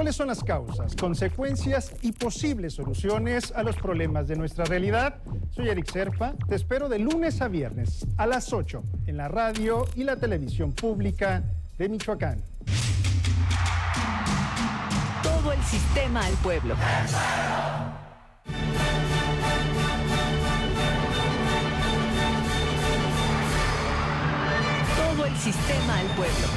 ¿Cuáles son las causas, consecuencias y posibles soluciones a los problemas de nuestra realidad? Soy Eric Serpa, te espero de lunes a viernes a las 8 en la radio y la televisión pública de Michoacán. Todo el sistema al pueblo. Todo el sistema al pueblo.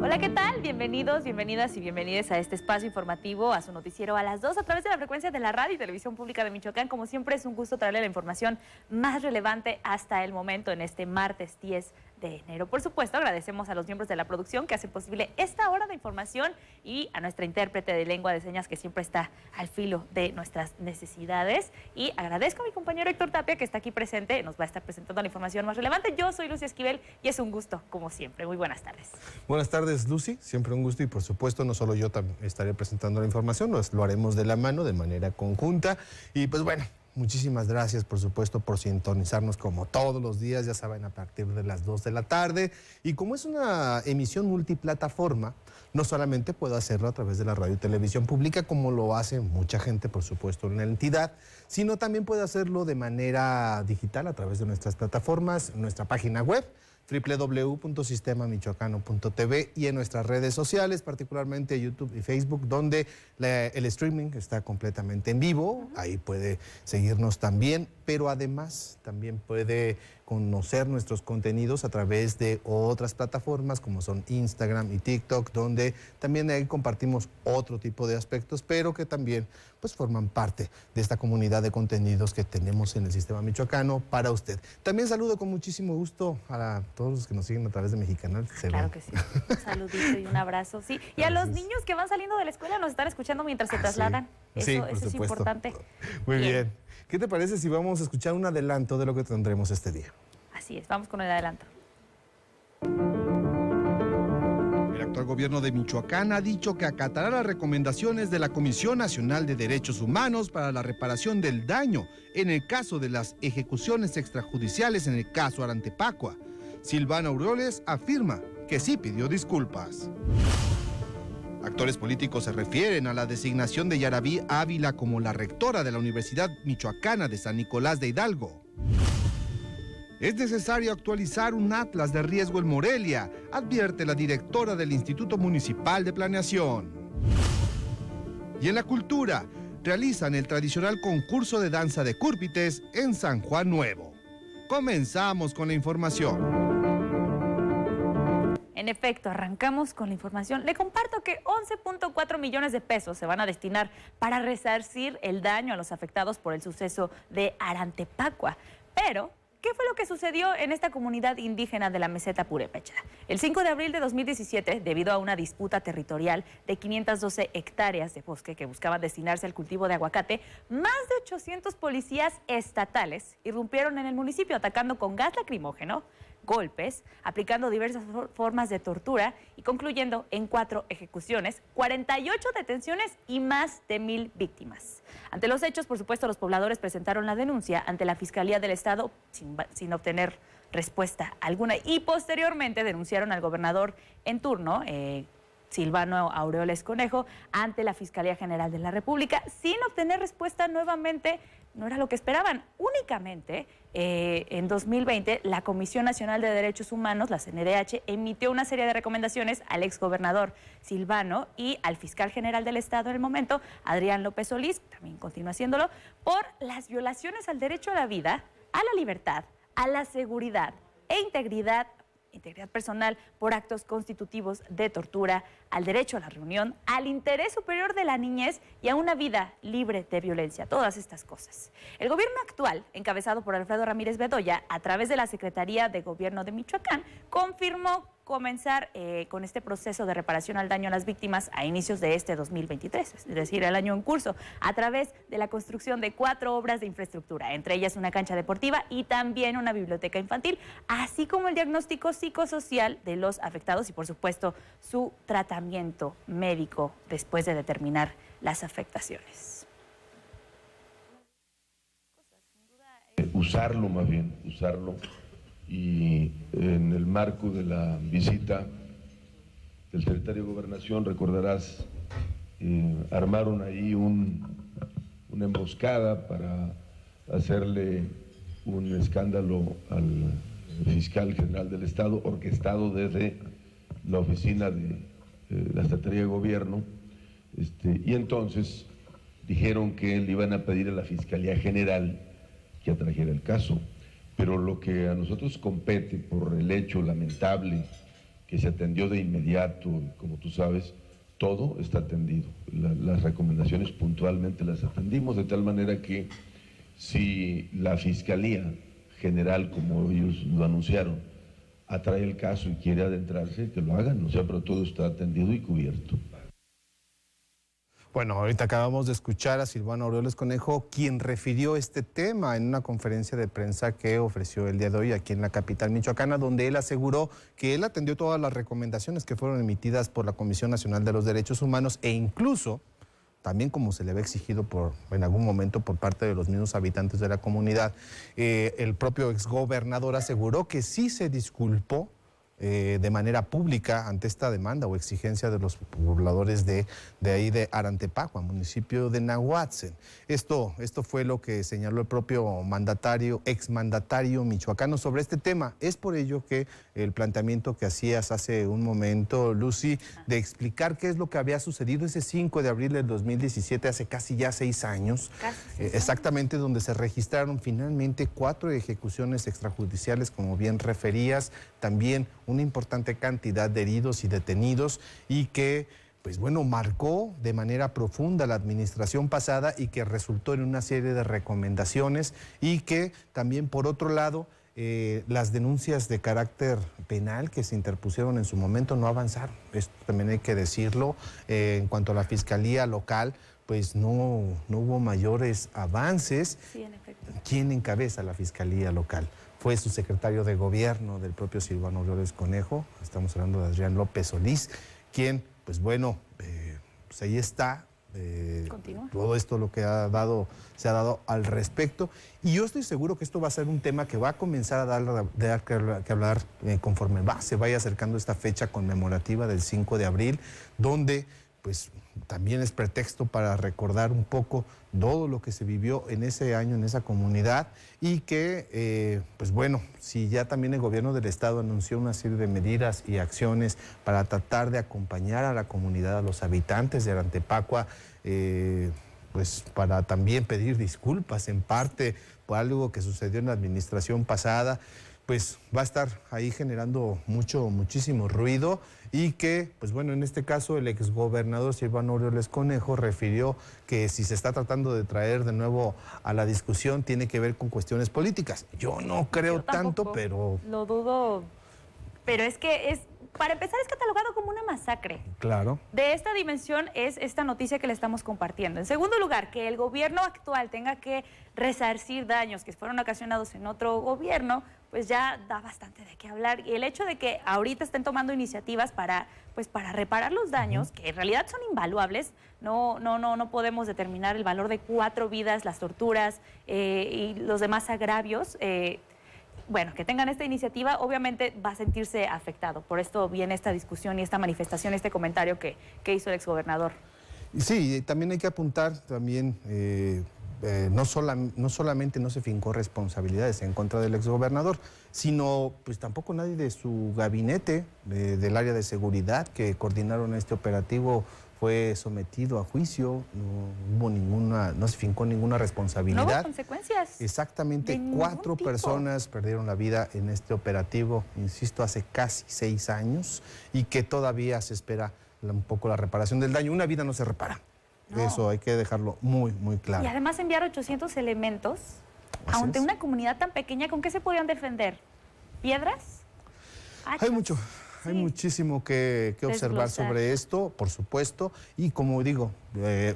Hola, ¿qué tal? Bienvenidos, bienvenidas y bienvenidas a este espacio informativo, a su noticiero a las 2 a través de la frecuencia de la radio y televisión pública de Michoacán. Como siempre, es un gusto traerle la información más relevante hasta el momento en este martes 10 de enero. Por supuesto, agradecemos a los miembros de la producción que hacen posible esta hora de información y a nuestra intérprete de lengua de señas que siempre está al filo de nuestras necesidades. Y agradezco a mi compañero Héctor Tapia que está aquí presente, nos va a estar presentando la información más relevante. Yo soy Lucy Esquivel y es un gusto, como siempre. Muy buenas tardes. Buenas tardes, Lucy. Siempre un gusto y por supuesto no solo yo también estaré presentando la información, lo haremos de la mano, de manera conjunta. Y pues bueno, muchísimas gracias, por supuesto, por sintonizarnos como todos los días, ya saben, a partir de las 2 de la tarde. Y como es una emisión multiplataforma, no solamente puedo hacerlo a través de la radio y televisión pública, como lo hace mucha gente, por supuesto, en la entidad, sino también puedo hacerlo de manera digital a través de nuestras plataformas, nuestra página web, www.sistemamichoacano.tv y en nuestras redes sociales, particularmente YouTube y Facebook, donde el streaming está completamente en vivo. Ahí puede seguirnos también, pero además también puede conocer nuestros contenidos a través de otras plataformas como son Instagram y TikTok, donde también ahí compartimos otro tipo de aspectos, pero que también pues forman parte de esta comunidad de contenidos que tenemos en el sistema michoacano para usted. También saludo con muchísimo gusto a todos los que nos siguen a través de Mexicanal. Claro que sí. Un saludito y un abrazo, sí. Y a los niños que van saliendo de la escuela nos están escuchando mientras se trasladan. Sí. Eso es importante. Muy bien. ¿Qué te parece si vamos a escuchar un adelanto de lo que tendremos este día? Así es, vamos con el adelanto. El actual gobierno de Michoacán ha dicho que acatará las recomendaciones de la Comisión Nacional de Derechos Humanos para la reparación del daño en el caso de las ejecuciones extrajudiciales en el caso Arantepacua. Silvana Aureoles afirma que sí pidió disculpas. Actores políticos se refieren a la designación de Yarabí Ávila como la rectora de la Universidad Michoacana de San Nicolás de Hidalgo. Es necesario actualizar un atlas de riesgo en Morelia, advierte la directora del Instituto Municipal de Planeación. Y en la cultura, realizan el tradicional concurso de danza de cúrpites en San Juan Nuevo. Comenzamos con la información. En efecto, arrancamos con la información. Le comparto que 11.4 millones de pesos se van a destinar para resarcir el daño a los afectados por el suceso de Arantepacua. Pero ¿qué fue lo que sucedió en esta comunidad indígena de la meseta purépecha? El 5 de abril de 2017, debido a una disputa territorial de 512 hectáreas de bosque que buscaban destinarse al cultivo de aguacate, más de 800 policías estatales irrumpieron en el municipio atacando con gas lacrimógeno, golpes, aplicando diversas formas de tortura y concluyendo en 4 ejecuciones, 48 detenciones y más de 1,000 víctimas. Ante los hechos, por supuesto, los pobladores presentaron la denuncia ante la Fiscalía del Estado sin obtener respuesta alguna y posteriormente denunciaron al gobernador en turno, Silvano Aureoles Conejo, ante la Fiscalía General de la República, sin obtener respuesta nuevamente. No era lo que esperaban. Únicamente en 2020 la Comisión Nacional de Derechos Humanos, la CNDH, emitió una serie de recomendaciones al exgobernador Silvano y al fiscal general del Estado en el momento, Adrián López Solís, también continúa haciéndolo, por las violaciones al derecho a la vida, a la libertad, a la seguridad e integridad personal por actos constitutivos de tortura, al derecho a la reunión, al interés superior de la niñez y a una vida libre de violencia, todas estas cosas. El gobierno actual, encabezado por Alfredo Ramírez Bedoya, a través de la Secretaría de Gobierno de Michoacán, confirmó comenzar con este proceso de reparación al daño a las víctimas a inicios de este 2023, es decir, el año en curso, a través de la construcción de 4 obras de infraestructura, entre ellas una cancha deportiva y también una biblioteca infantil, así como el diagnóstico psicosocial de los afectados y, por supuesto, su tratamiento médico después de determinar las afectaciones. Usarlo más bien, usarlo. Y en el marco de la visita del secretario de Gobernación, recordarás, armaron ahí una emboscada para hacerle un escándalo al fiscal general del Estado, orquestado desde la oficina de la Secretaría de Gobierno, y entonces dijeron que le iban a pedir a la Fiscalía General que atrajera el caso. Pero lo que a nosotros compete por el hecho lamentable que se atendió de inmediato, como tú sabes, todo está atendido. Las recomendaciones puntualmente las atendimos, de tal manera que si la Fiscalía General, como ellos lo anunciaron, atrae el caso y quiere adentrarse, que lo hagan, pero todo está atendido y cubierto. Bueno, ahorita acabamos de escuchar a Silvano Aureoles Conejo, quien refirió este tema en una conferencia de prensa que ofreció el día de hoy aquí en la capital michoacana, donde él aseguró que él atendió todas las recomendaciones que fueron emitidas por la Comisión Nacional de los Derechos Humanos e incluso, también como se le había exigido en algún momento por parte de los mismos habitantes de la comunidad, el propio exgobernador aseguró que sí se disculpó de manera pública ante esta demanda o exigencia de los pobladores de ahí de Arantepacua, municipio de Nahuatzen. Esto fue lo que señaló el propio exmandatario michoacano sobre este tema. Es por ello que el planteamiento que hacías hace un momento, Lucy, de explicar qué es lo que había sucedido ese 5 de abril del 2017, hace casi ya 6 años, exactamente, donde se registraron finalmente 4 ejecuciones extrajudiciales, como bien referías, también una importante cantidad de heridos y detenidos, y que, pues bueno, marcó de manera profunda la administración pasada y que resultó en una serie de recomendaciones, y que también, por otro lado, las denuncias de carácter penal que se interpusieron en su momento no avanzaron. Esto también hay que decirlo. En cuanto a la Fiscalía Local, pues no hubo mayores avances. Sí, en efecto. ¿Quién encabeza la Fiscalía Local? Fue su secretario de Gobierno, del propio Silvano Aureoles Conejo. Estamos hablando de Adrián López Solís, quien, pues bueno, pues ahí está. Todo esto lo que se ha dado al respecto, y yo estoy seguro que esto va a ser un tema que va a comenzar a dar que hablar conforme se vaya acercando esta fecha conmemorativa del 5 de abril, donde pues también es pretexto para recordar un poco todo lo que se vivió en ese año, en esa comunidad, y que, pues bueno, si ya también el gobierno del estado anunció una serie de medidas y acciones para tratar de acompañar a la comunidad, a los habitantes de Arantepacua, pues para también pedir disculpas en parte por algo que sucedió en la administración pasada, pues va a estar ahí generando muchísimo ruido, y que, pues bueno, en este caso el exgobernador Silvano Aureoles Conejo refirió que si se está tratando de traer de nuevo a la discusión tiene que ver con cuestiones políticas. Yo no creo tanto, pero... Lo dudo, pero es que para empezar, es catalogado como una masacre. Claro. De esta dimensión es esta noticia que le estamos compartiendo. En segundo lugar, que el gobierno actual tenga que resarcir daños que fueron ocasionados en otro gobierno, pues ya da bastante de qué hablar. Y el hecho de que ahorita estén tomando iniciativas para reparar los daños, que en realidad son invaluables, no podemos determinar el valor de 4 vidas, las torturas y los demás agravios. Bueno, que tengan esta iniciativa, obviamente va a sentirse afectado. Por esto viene esta discusión y esta manifestación, este comentario que hizo el exgobernador. Sí, también hay que apuntar, también no solamente no se fincó responsabilidades en contra del exgobernador, sino pues tampoco nadie de su gabinete, del área de seguridad que coordinaron este operativo, fue sometido a juicio, no se fincó ninguna responsabilidad. No hubo consecuencias. Exactamente, 4 personas perdieron la vida en este operativo, insisto, hace casi 6 años, y que todavía se espera un poco la reparación del daño. Una vida no se repara. No. Eso hay que dejarlo muy, muy claro. Y además enviar 800 elementos Así ante es. una comunidad tan pequeña, ¿con qué se podían defender? ¿Piedras? ¿Hachas? Hay muchísimo que observar Desglosar. sobre esto, por supuesto, y como digo,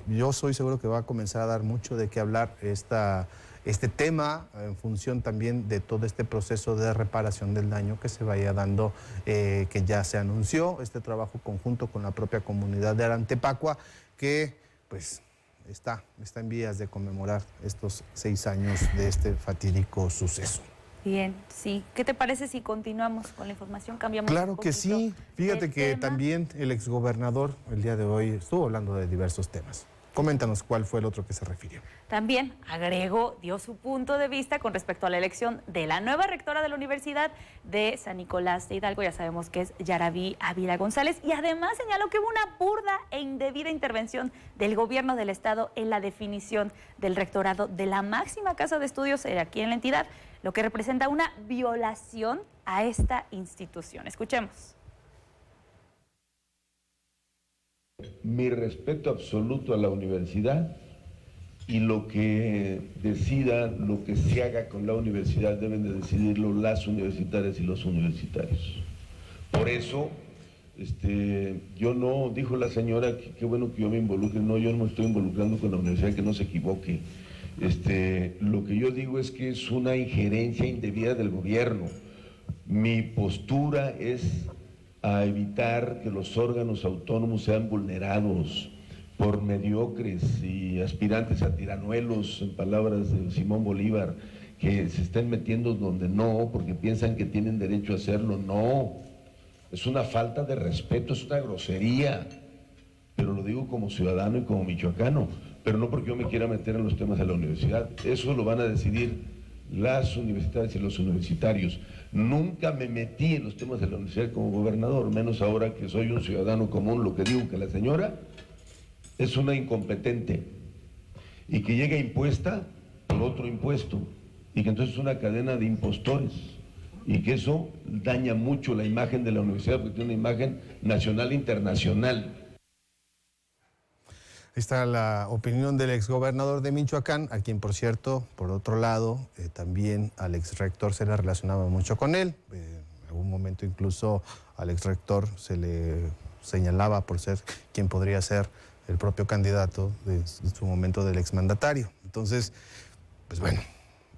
yo soy seguro que va a comenzar a dar mucho de qué hablar este tema en función también de todo este proceso de reparación del daño que se vaya dando, que ya se anunció, este trabajo conjunto con la propia comunidad de Arantepacua, que pues está en vías de conmemorar estos 6 años de este fatídico suceso. Bien, sí. ¿Qué te parece si continuamos con la información? Cambiamos Claro un que poquito sí. Fíjate de que tema. también el exgobernador el día de hoy estuvo hablando de diversos temas. Coméntanos cuál fue el otro que se refirió. También agregó, dio su punto de vista con respecto a la elección de la nueva rectora de la Universidad de San Nicolás de Hidalgo, ya sabemos que es Yaraví Ávila González, y además señaló que hubo una burda e indebida intervención del gobierno del estado en la definición del rectorado de la máxima casa de estudios aquí en la entidad, lo que representa una violación a esta institución. Escuchemos. Mi respeto absoluto a la universidad y lo que decida, lo que se haga con la universidad deben de decidirlo las universitarias y los universitarios. Por eso, yo no, dijo la señora, que qué bueno que yo me involucre, no, yo no me estoy involucrando con la universidad, que no se equivoque. Lo que yo digo es que es una injerencia indebida del gobierno. Mi postura es a evitar que los órganos autónomos sean vulnerados por mediocres y aspirantes a tiranuelos, en palabras de Simón Bolívar, que se estén metiendo donde no, porque piensan que tienen derecho a hacerlo. No, es una falta de respeto, es una grosería, pero lo digo como ciudadano y como michoacano, pero no porque yo me quiera meter en los temas de la universidad. Eso lo van a decidir las universidades y los universitarios. Nunca me metí en los temas de la universidad como gobernador, menos ahora que soy un ciudadano común. Lo que digo que la señora es una incompetente y que llega impuesta por otro impuesto y que entonces es una cadena de impostores y que eso daña mucho la imagen de la universidad porque tiene una imagen nacional e internacional. Ahí está la opinión del exgobernador de Michoacán, a quien, por cierto, por otro lado, también al exrector se le relacionaba mucho con él. En algún momento incluso al exrector se le señalaba por ser quien podría ser el propio candidato en su momento del exmandatario. Entonces, pues bueno,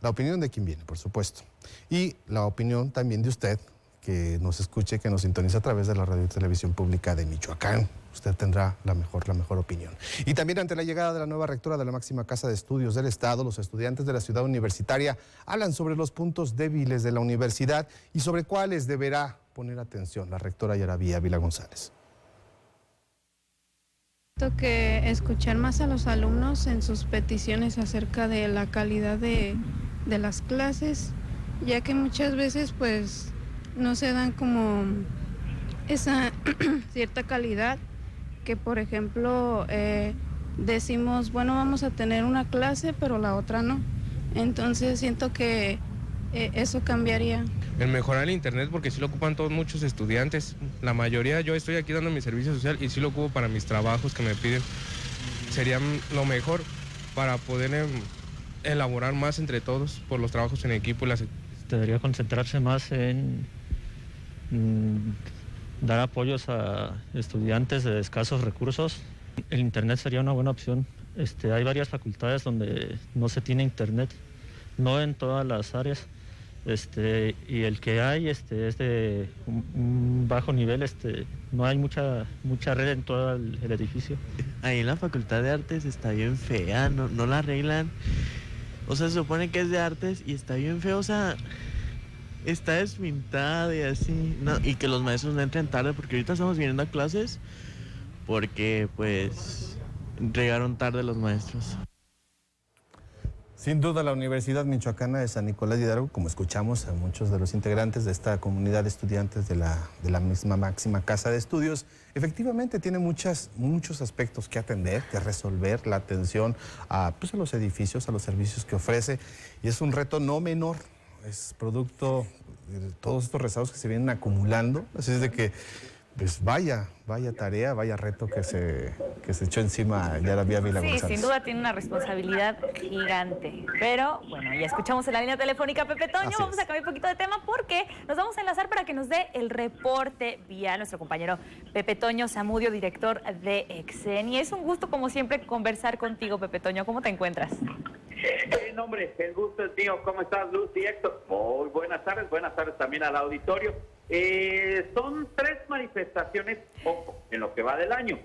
la opinión de quien viene, por supuesto. Y la opinión también de usted, que nos escuche, que nos sintoniza a través de la radio y televisión pública de Michoacán. Usted tendrá la mejor opinión. Y también ante la llegada de la nueva rectora de la máxima casa de estudios del Estado, los estudiantes de la ciudad universitaria hablan sobre los puntos débiles de la universidad y sobre cuáles deberá poner atención la rectora Yaraví Ávila González. Siento que escuchar más a los alumnos en sus peticiones acerca de la calidad de las clases, ya que muchas veces pues no se dan como esa cierta calidad que, por ejemplo, decimos, bueno, vamos a tener una clase, pero la otra no. Entonces siento que eso cambiaría. El mejorar el internet, porque sí lo ocupan todos muchos estudiantes. La mayoría, yo estoy aquí dando mi servicio social y sí lo ocupo para mis trabajos que me piden. Sería lo mejor para poder elaborar más entre todos por los trabajos en equipo. Debería concentrarse más en dar apoyos a estudiantes de escasos recursos. El internet sería una buena opción. Hay varias facultades donde no se tiene internet, no en todas las áreas. Y el que hay es de un bajo nivel, no hay mucha red en todo el edificio. Ahí en la Facultad de Artes está bien fea, no la arreglan. O sea, se supone que es de artes y está bien feo, o sea, está despintada y así. No, y que los maestros no entren tarde, porque ahorita estamos viniendo a clases porque pues llegaron tarde los maestros. Sin duda, la Universidad Michoacana de San Nicolás de Hidalgo, como escuchamos a muchos de los integrantes de esta comunidad de estudiantes de la misma máxima casa de estudios, efectivamente tiene muchos aspectos que atender, que resolver, la atención a los edificios, a los servicios que ofrece, y es un reto no menor, es producto de todos estos rezagos que se vienen acumulando, así es de que Pues vaya tarea, vaya reto que se echó encima ya la vía Vila Sí, González. sin duda tiene una responsabilidad gigante. Pero bueno, ya escuchamos en la línea telefónica a Pepe Toño. Vamos a cambiar un poquito de tema porque nos vamos a enlazar para que nos dé el reporte vía nuestro compañero Pepe Toño Zamudio, director de Exen. Y es un gusto, como siempre, conversar contigo, Pepe Toño. ¿Cómo te encuentras? No, hombre, el gusto es mío. ¿Cómo estás, Lucy, Héctor? Muy buenas tardes también al auditorio. Son 3 manifestaciones, ojo, en lo que va del año.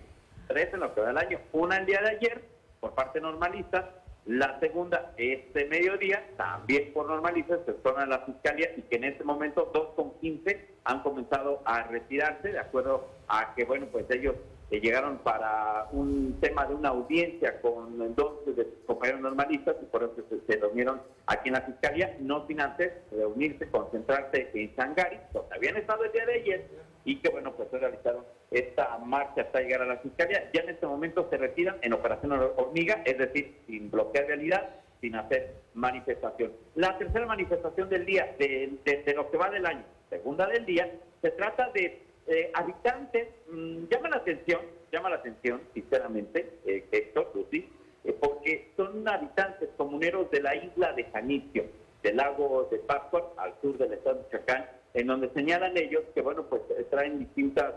3 en lo que va del año. Una el día de ayer, por parte normalista. La segunda, este mediodía, también por normalistas, se torna a la Fiscalía y que en este momento 2,15 han comenzado a retirarse, de acuerdo a que, bueno, pues ellos llegaron para un tema de una audiencia con 2 de sus compañeros normalistas y por eso se reunieron aquí en la Fiscalía, no sin antes reunirse, concentrarse en Sangari, donde habían estado el día de ayer, y que, bueno, pues realizaron esta marcha hasta llegar a la Fiscalía. Ya en este momento se retiran en operación hormiga, es decir, sin bloquear realidad, sin hacer manifestación. La tercera manifestación del día, de lo que va del año, segunda del día, se trata de habitantes. Llama la atención, sinceramente, Héctor, Lucy, porque son habitantes comuneros de la isla de Janitzio, del lago de Pátzcuaro, al sur del estado de Michoacán, en donde señalan ellos que, bueno, pues traen distintas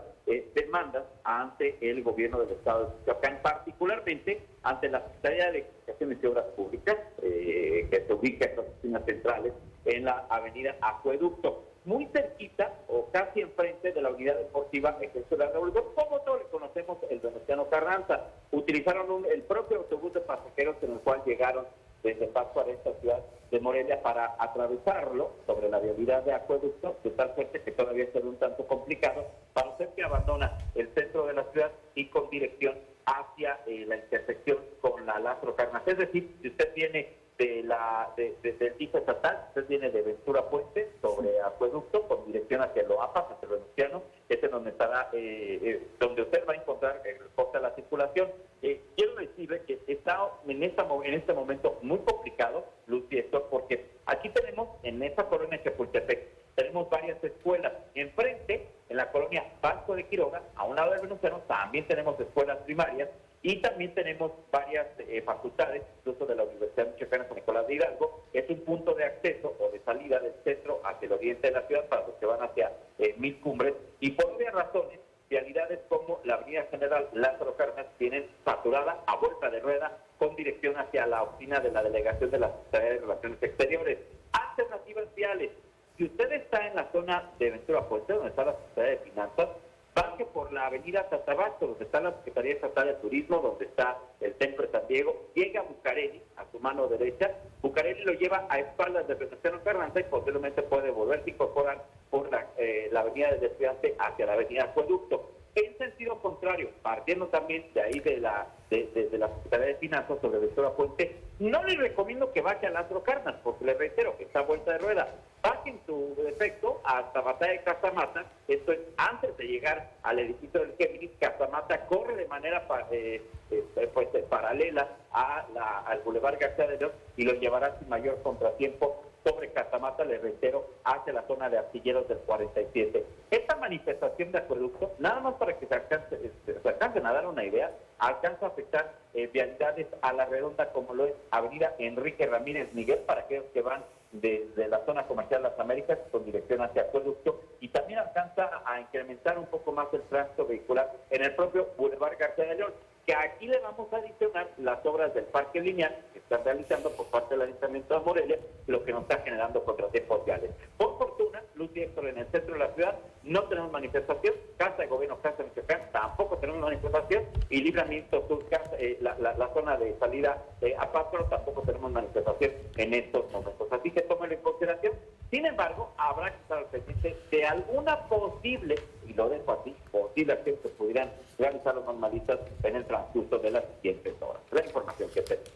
demandas ante el gobierno del estado de Michoacán, particularmente ante la Secretaría de Edificaciones y Obras Públicas, que se ubica en las oficinas centrales en la avenida Acueducto, muy cerquita o casi enfrente de la unidad deportiva Ejército de la Revolución, como todos le conocemos, el Venustiano Carranza. Utilizaron el propio autobús de pasajeros en el cual llegaron desde Pátzcuaro a esta ciudad de Morelia para atravesarlo sobre la vialidad de Acueducto, de tal suerte que todavía se ve un tanto complicado para usted que abandona el centro de la ciudad y con dirección hacia la intersección con la Lázaro Cárdenas. Es decir, si usted viene del piso estatal, usted viene de Ventura Puente sobre Acueducto con dirección hacia Loapas, hacia el Venustiano, este es donde estará, donde usted va a encontrar el corte de la circulación. Quiero decirle que está en este momento muy complicado, Lucy, Héctor, porque aquí tenemos, en esta colonia Chapultepec, tenemos varias escuelas. Enfrente, en la colonia Vasco de Quiroga, a un lado del Venustiano, también tenemos escuelas primarias y también tenemos varias facultades, incluso de la Universidad Michoacana San Nicolás de Hidalgo. Es un punto de acceso o de salida del centro hacia el oriente de la ciudad para los que van hacia Mil Cumbres, y por obvias razones, vialidades como la avenida General Lázaro Cárdenas tienen saturada a vuelta de rueda con dirección hacia la oficina de la delegación de la Secretaría de Relaciones Exteriores. Alternativas viales: si usted está en la zona de Ventura Puente, donde está la Secretaría de Finanzas, baje por la avenida Tatabasto, donde está la Secretaría Estatal de Turismo, donde está el Templo de San Diego, llega a Bucareli, a su mano derecha. Bucareli lo lleva a espaldas de Venustiano Carranza y posiblemente puede volverse a incorporar por la avenida del Estudiante hacia la avenida Acueducto. En sentido contrario, partiendo también de ahí de la Secretaría de Finanzas sobre Ventura Puente, no le recomiendo que baje a Lázaro Cárdenas, porque le reitero que está a vuelta de rueda. Baje en su defecto hasta Batalla de Casamata, esto es antes de llegar al edificio del Géminis. Casamata corre de manera paralela al Boulevard García de León y lo llevará sin mayor contratiempo sobre Casamata, le reitero, hacia la zona de Astilleros del 47. Esta manifestación de Acueducto, nada más para que se alcancen a dar una idea, alcanza a afectar vialidades a la redonda, como lo es avenida Enrique Ramírez Miguel, para aquellos que van desde la zona comercial Las Américas con dirección hacia Acueducto, y también alcanza a incrementar un poco más el tránsito vehicular en el propio Boulevard García de León, que aquí le vamos a adicionar las obras del parque lineal que están realizando por parte del Ayuntamiento de Morelia, lo que nos está generando contratiempos viales. Por fortuna, Lucy, Héctor, en el centro de la ciudad no tenemos manifestación, Casa de Gobierno, Casa de Michoacán, tampoco tenemos manifestación, y Libramiento Sur, la zona de salida a Pátzcuaro, tampoco tenemos manifestación en estos momentos. Así que tómenlo en consideración. Sin embargo, habrá que estar al pendiente de alguna posible, y lo dejo así, posible acción que pudieran realizar los normalistas en el transcurso de las siguientes horas. La información que tenemos.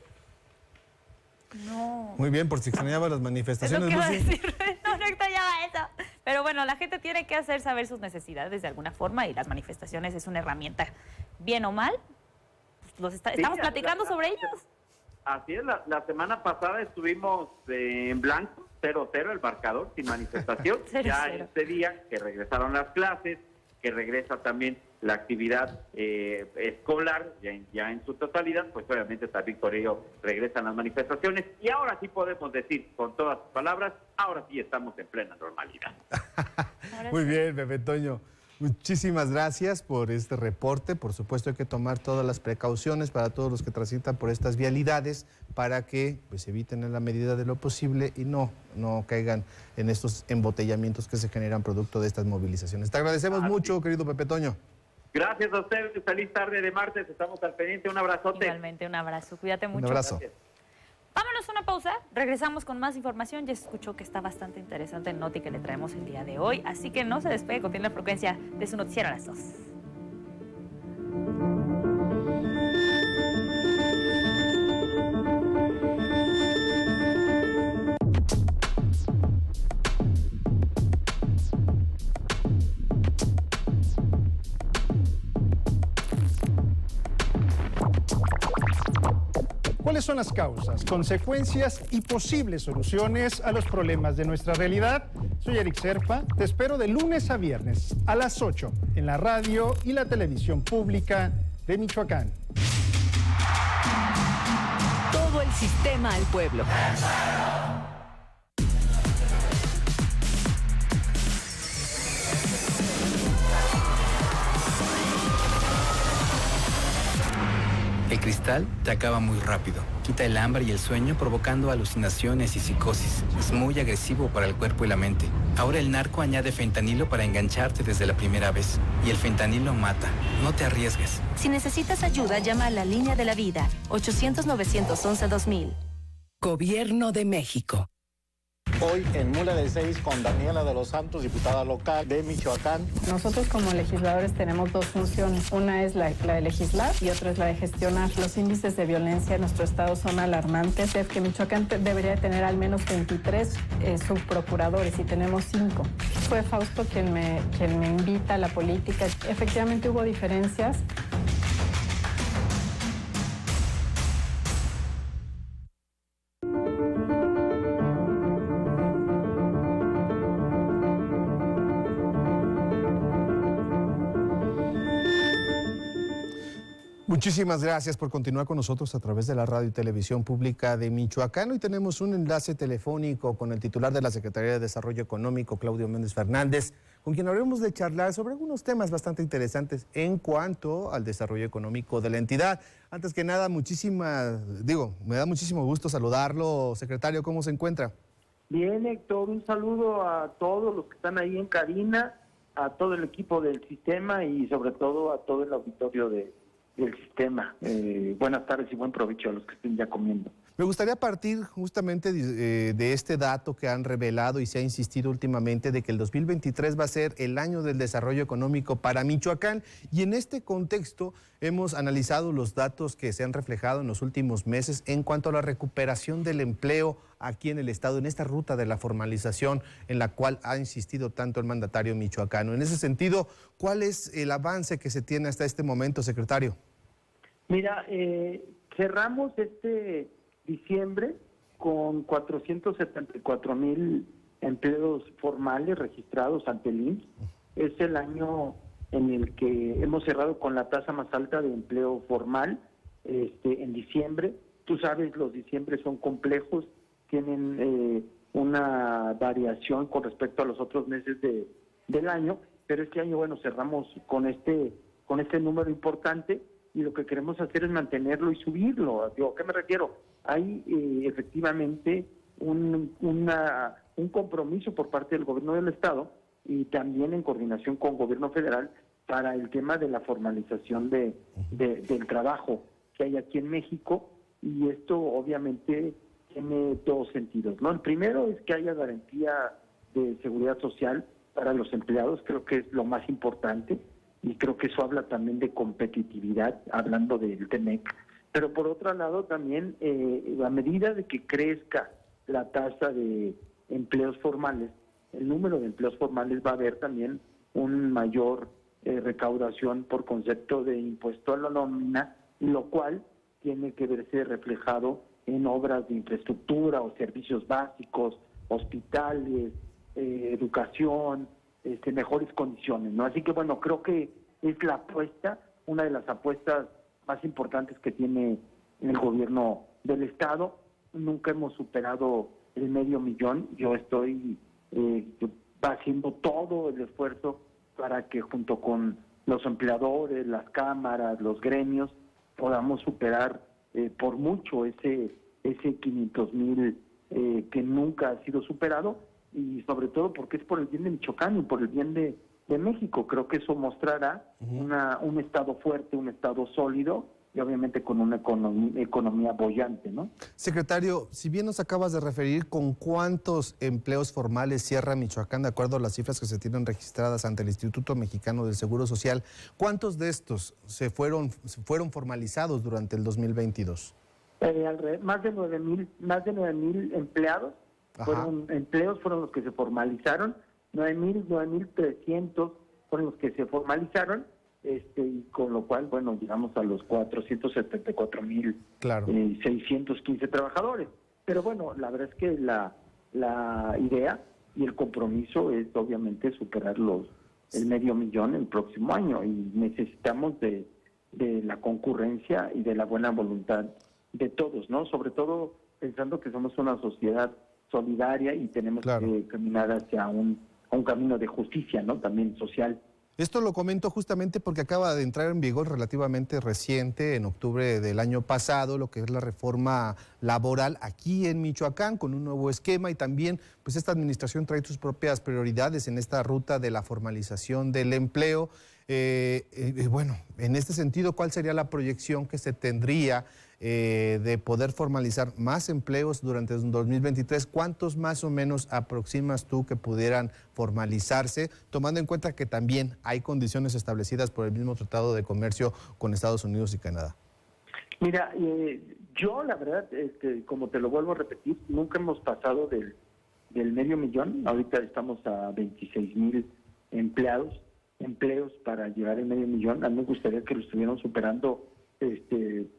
No. Muy bien, por si extrañaba las manifestaciones. Es lo que iba a decir. No extrañaba eso. Pero bueno, la gente tiene que hacer saber sus necesidades de alguna forma, y las manifestaciones es una herramienta, bien o mal. Pues estamos platicando sobre ellas. Así es, la semana pasada estuvimos en blanco, 0-0 el marcador, sin manifestación. Ya este día que regresaron las clases, que regresa también la actividad escolar ya en su totalidad, pues obviamente también por ello regresan las manifestaciones y ahora sí podemos decir con todas las palabras, ahora sí estamos en plena normalidad. Muy bien, Pepe Toño. Muchísimas gracias por este reporte. Por supuesto hay que tomar todas las precauciones para todos los que transitan por estas vialidades para que pues eviten en la medida de lo posible y no caigan en estos embotellamientos que se generan producto de estas movilizaciones. Te agradecemos mucho, querido Pepe Toño. Gracias a ustedes, feliz tarde de martes, estamos al pendiente, un abrazote. Igualmente, un abrazo, cuídate mucho. Un abrazo. Gracias. Vámonos a una pausa, regresamos con más información. Ya se escuchó que está bastante interesante el noti que le traemos el día de hoy, así que no se despegue, continúe la frecuencia de su noticiero a las 2. ¿Cuáles son las causas, consecuencias y posibles soluciones a los problemas de nuestra realidad? Soy Eric Serpa, te espero de lunes a viernes a las 8 en la radio y la televisión pública de Michoacán. Todo el sistema al pueblo. El cristal te acaba muy rápido. Quita el hambre y el sueño provocando alucinaciones y psicosis. Es muy agresivo para el cuerpo y la mente. Ahora el narco añade fentanilo para engancharte desde la primera vez. Y el fentanilo mata. No te arriesgues. Si necesitas ayuda, llama a la Línea de la Vida, 800-911-2000. Gobierno de México. Hoy en Mula de 6 con Daniela de los Santos, diputada local de Michoacán. Nosotros como legisladores tenemos dos funciones. Una es la de legislar y otra es la de gestionar. Los índices de violencia en nuestro estado son alarmantes. Es que Michoacán debería tener al menos 23 subprocuradores y tenemos 5. Fue Fausto quien me invita a la política. Efectivamente hubo diferencias. Muchísimas gracias por continuar con nosotros a través de la radio y televisión pública de Michoacán. Hoy tenemos un enlace telefónico con el titular de la Secretaría de Desarrollo Económico, Claudio Méndez Fernández, con quien habremos de charlar sobre algunos temas bastante interesantes en cuanto al desarrollo económico de la entidad. Antes que nada, me da muchísimo gusto saludarlo, secretario. ¿Cómo se encuentra? Bien, Héctor, un saludo a todos los que están ahí en cabina, a todo el equipo del sistema y sobre todo a todo el auditorio del sistema. Buenas tardes y buen provecho a los que estén ya comiendo. Me gustaría partir justamente de este dato que han revelado y se ha insistido últimamente de que el 2023 va a ser el año del desarrollo económico para Michoacán, y en este contexto hemos analizado los datos que se han reflejado en los últimos meses en cuanto a la recuperación del empleo aquí en el estado, en esta ruta de la formalización en la cual ha insistido tanto el mandatario michoacano. En ese sentido, ¿cuál es el avance que se tiene hasta este momento, secretario? Mira, cerramos este diciembre con 474,000 empleos formales registrados ante el IMSS. Es el año en el que hemos cerrado con la tasa más alta de empleo formal en diciembre. Tú sabes, los diciembres son complejos, tienen una variación con respecto a los otros meses del año, pero este año, bueno, cerramos con este número importante. Y lo que queremos hacer es mantenerlo y subirlo. ¿A qué me refiero? Hay efectivamente un compromiso por parte del gobierno del estado y también en coordinación con el gobierno federal para el tema de la formalización del trabajo que hay aquí en México, y esto obviamente tiene dos sentidos, ¿no? El primero es que haya garantía de seguridad social para los empleados, creo que es lo más importante. Y creo que eso habla también de competitividad, hablando del TEMEC. Pero por otro lado también, a medida de que crezca la tasa de empleos formales, el número de empleos formales, va a haber también un mayor recaudación por concepto de impuesto a la nómina, lo cual tiene que verse reflejado en obras de infraestructura o servicios básicos, hospitales, educación, mejores condiciones, ¿no? Así que bueno, creo que es la apuesta, una de las apuestas más importantes que tiene el gobierno del estado. Nunca hemos superado el 500,000. Yo estoy haciendo todo el esfuerzo para que junto con los empleadores, las cámaras, los gremios, podamos superar por mucho ese 500,000 que nunca ha sido superado, y sobre todo porque es por el bien de Michoacán y por el bien de México. Creo que eso mostrará un estado fuerte, un estado sólido, y obviamente con una economía boyante, ¿no? Secretario, si bien nos acabas de referir con cuántos empleos formales cierra Michoacán, de acuerdo a las cifras que se tienen registradas ante el Instituto Mexicano del Seguro Social, ¿cuántos de estos fueron formalizados durante el 2022? Más de 9,000 empleados fueron los que se formalizaron. 9,300 fueron los que se formalizaron, y con lo cual, bueno, llegamos a los 474,615 trabajadores. Pero bueno, la verdad es que la idea y el compromiso es obviamente superar el 500,000 el próximo año, y necesitamos de la concurrencia y de la buena voluntad de todos, ¿no? Sobre todo pensando que somos una sociedad solidaria y tenemos que caminar hacia un camino de justicia, ¿no? También social. Esto lo comento justamente porque acaba de entrar en vigor relativamente reciente, en octubre del año pasado, lo que es la reforma laboral aquí en Michoacán, con un nuevo esquema, y también pues esta administración trae sus propias prioridades en esta ruta de la formalización del empleo. Bueno, en este sentido, ¿cuál sería la proyección que se tendría de poder formalizar más empleos durante el 2023? ¿Cuántos más o menos aproximas tú que pudieran formalizarse, tomando en cuenta que también hay condiciones establecidas por el mismo Tratado de Comercio con Estados Unidos y Canadá? Mira, yo la verdad, como te lo vuelvo a repetir, nunca hemos pasado del 500,000. Ahorita estamos a 26,000 empleos para llegar al 500,000. A mí me gustaría que lo estuvieran superando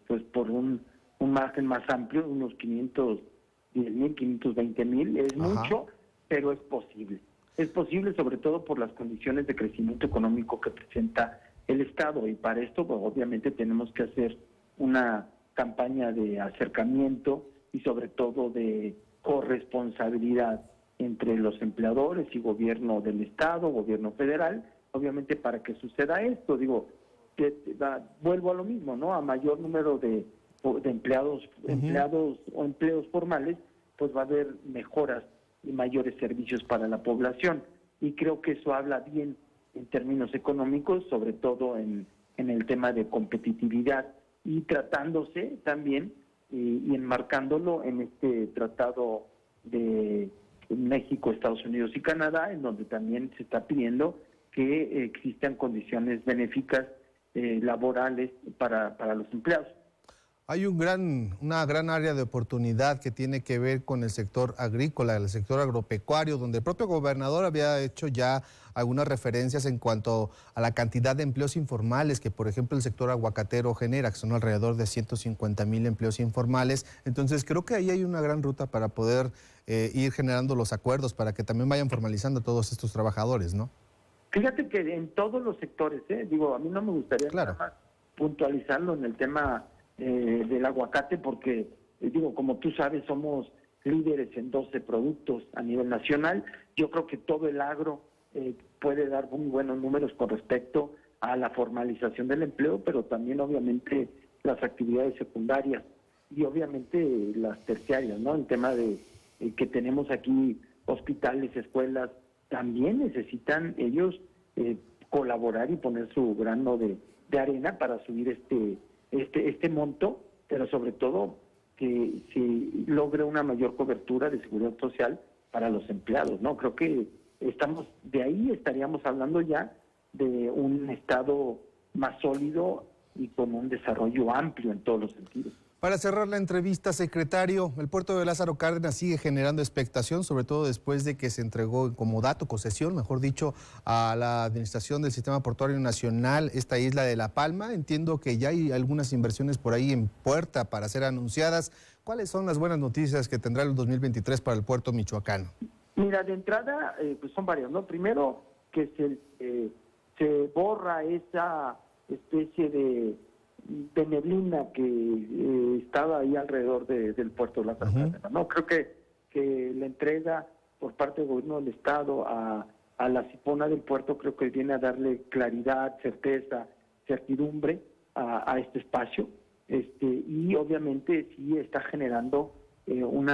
pues por un margen más amplio, unos 510,000, 520,000. Es mucho, pero es posible. Es posible sobre todo por las condiciones de crecimiento económico que presenta el Estado, y para esto pues, obviamente tenemos que hacer una campaña de acercamiento y sobre todo de corresponsabilidad entre los empleadores y gobierno del Estado, gobierno federal, obviamente para que suceda esto. Vuelvo a lo mismo, ¿no? A mayor número de empleados o empleos formales, pues va a haber mejoras y mayores servicios para la población, y creo que eso habla bien en términos económicos, sobre todo en el tema de competitividad, y tratándose también y enmarcándolo en este tratado de México, Estados Unidos y Canadá, en donde también se está pidiendo que existan condiciones benéficas laborales para los empleados. Hay una gran área de oportunidad que tiene que ver con el sector agrícola, el sector agropecuario, donde el propio gobernador había hecho ya algunas referencias en cuanto a la cantidad de empleos informales que, por ejemplo, el sector aguacatero genera, que son alrededor de 150,000 empleos informales. Entonces, creo que ahí hay una gran ruta para poder ir generando los acuerdos para que también vayan formalizando a todos estos trabajadores, ¿no? Fíjate que en todos los sectores, a mí no me gustaría nada más puntualizarlo en el tema del aguacate, porque, como tú sabes, somos líderes en 12 productos a nivel nacional. Yo creo que todo el agro puede dar muy buenos números con respecto a la formalización del empleo, pero también, obviamente, las actividades secundarias y, obviamente, las terciarias, ¿no? El tema de que tenemos aquí hospitales, escuelas, también necesitan ellos colaborar y poner su grano de arena para subir este monto, pero sobre todo que se logre una mayor cobertura de seguridad social para los empleados, ¿no? Creo que estaríamos hablando ya de un Estado más sólido y con un desarrollo amplio en todos los sentidos. Para cerrar la entrevista, secretario, el puerto de Lázaro Cárdenas sigue generando expectación, sobre todo después de que se entregó en comodato, concesión, mejor dicho, a la Administración del Sistema Portuario Nacional, esta isla de La Palma. Entiendo que ya hay algunas inversiones por ahí en puerta para ser anunciadas. ¿Cuáles son las buenas noticias que tendrá el 2023 para el puerto michoacano? Mira, de entrada, pues son varias, ¿no? Primero, que se borra esa especie de neblina que estaba ahí alrededor del puerto de Lázaro Cárdenas, ¿no? Creo que la entrega por parte del gobierno del Estado a la Cipona del puerto creo que viene a darle claridad, certeza, certidumbre a este espacio, y obviamente sí está generando un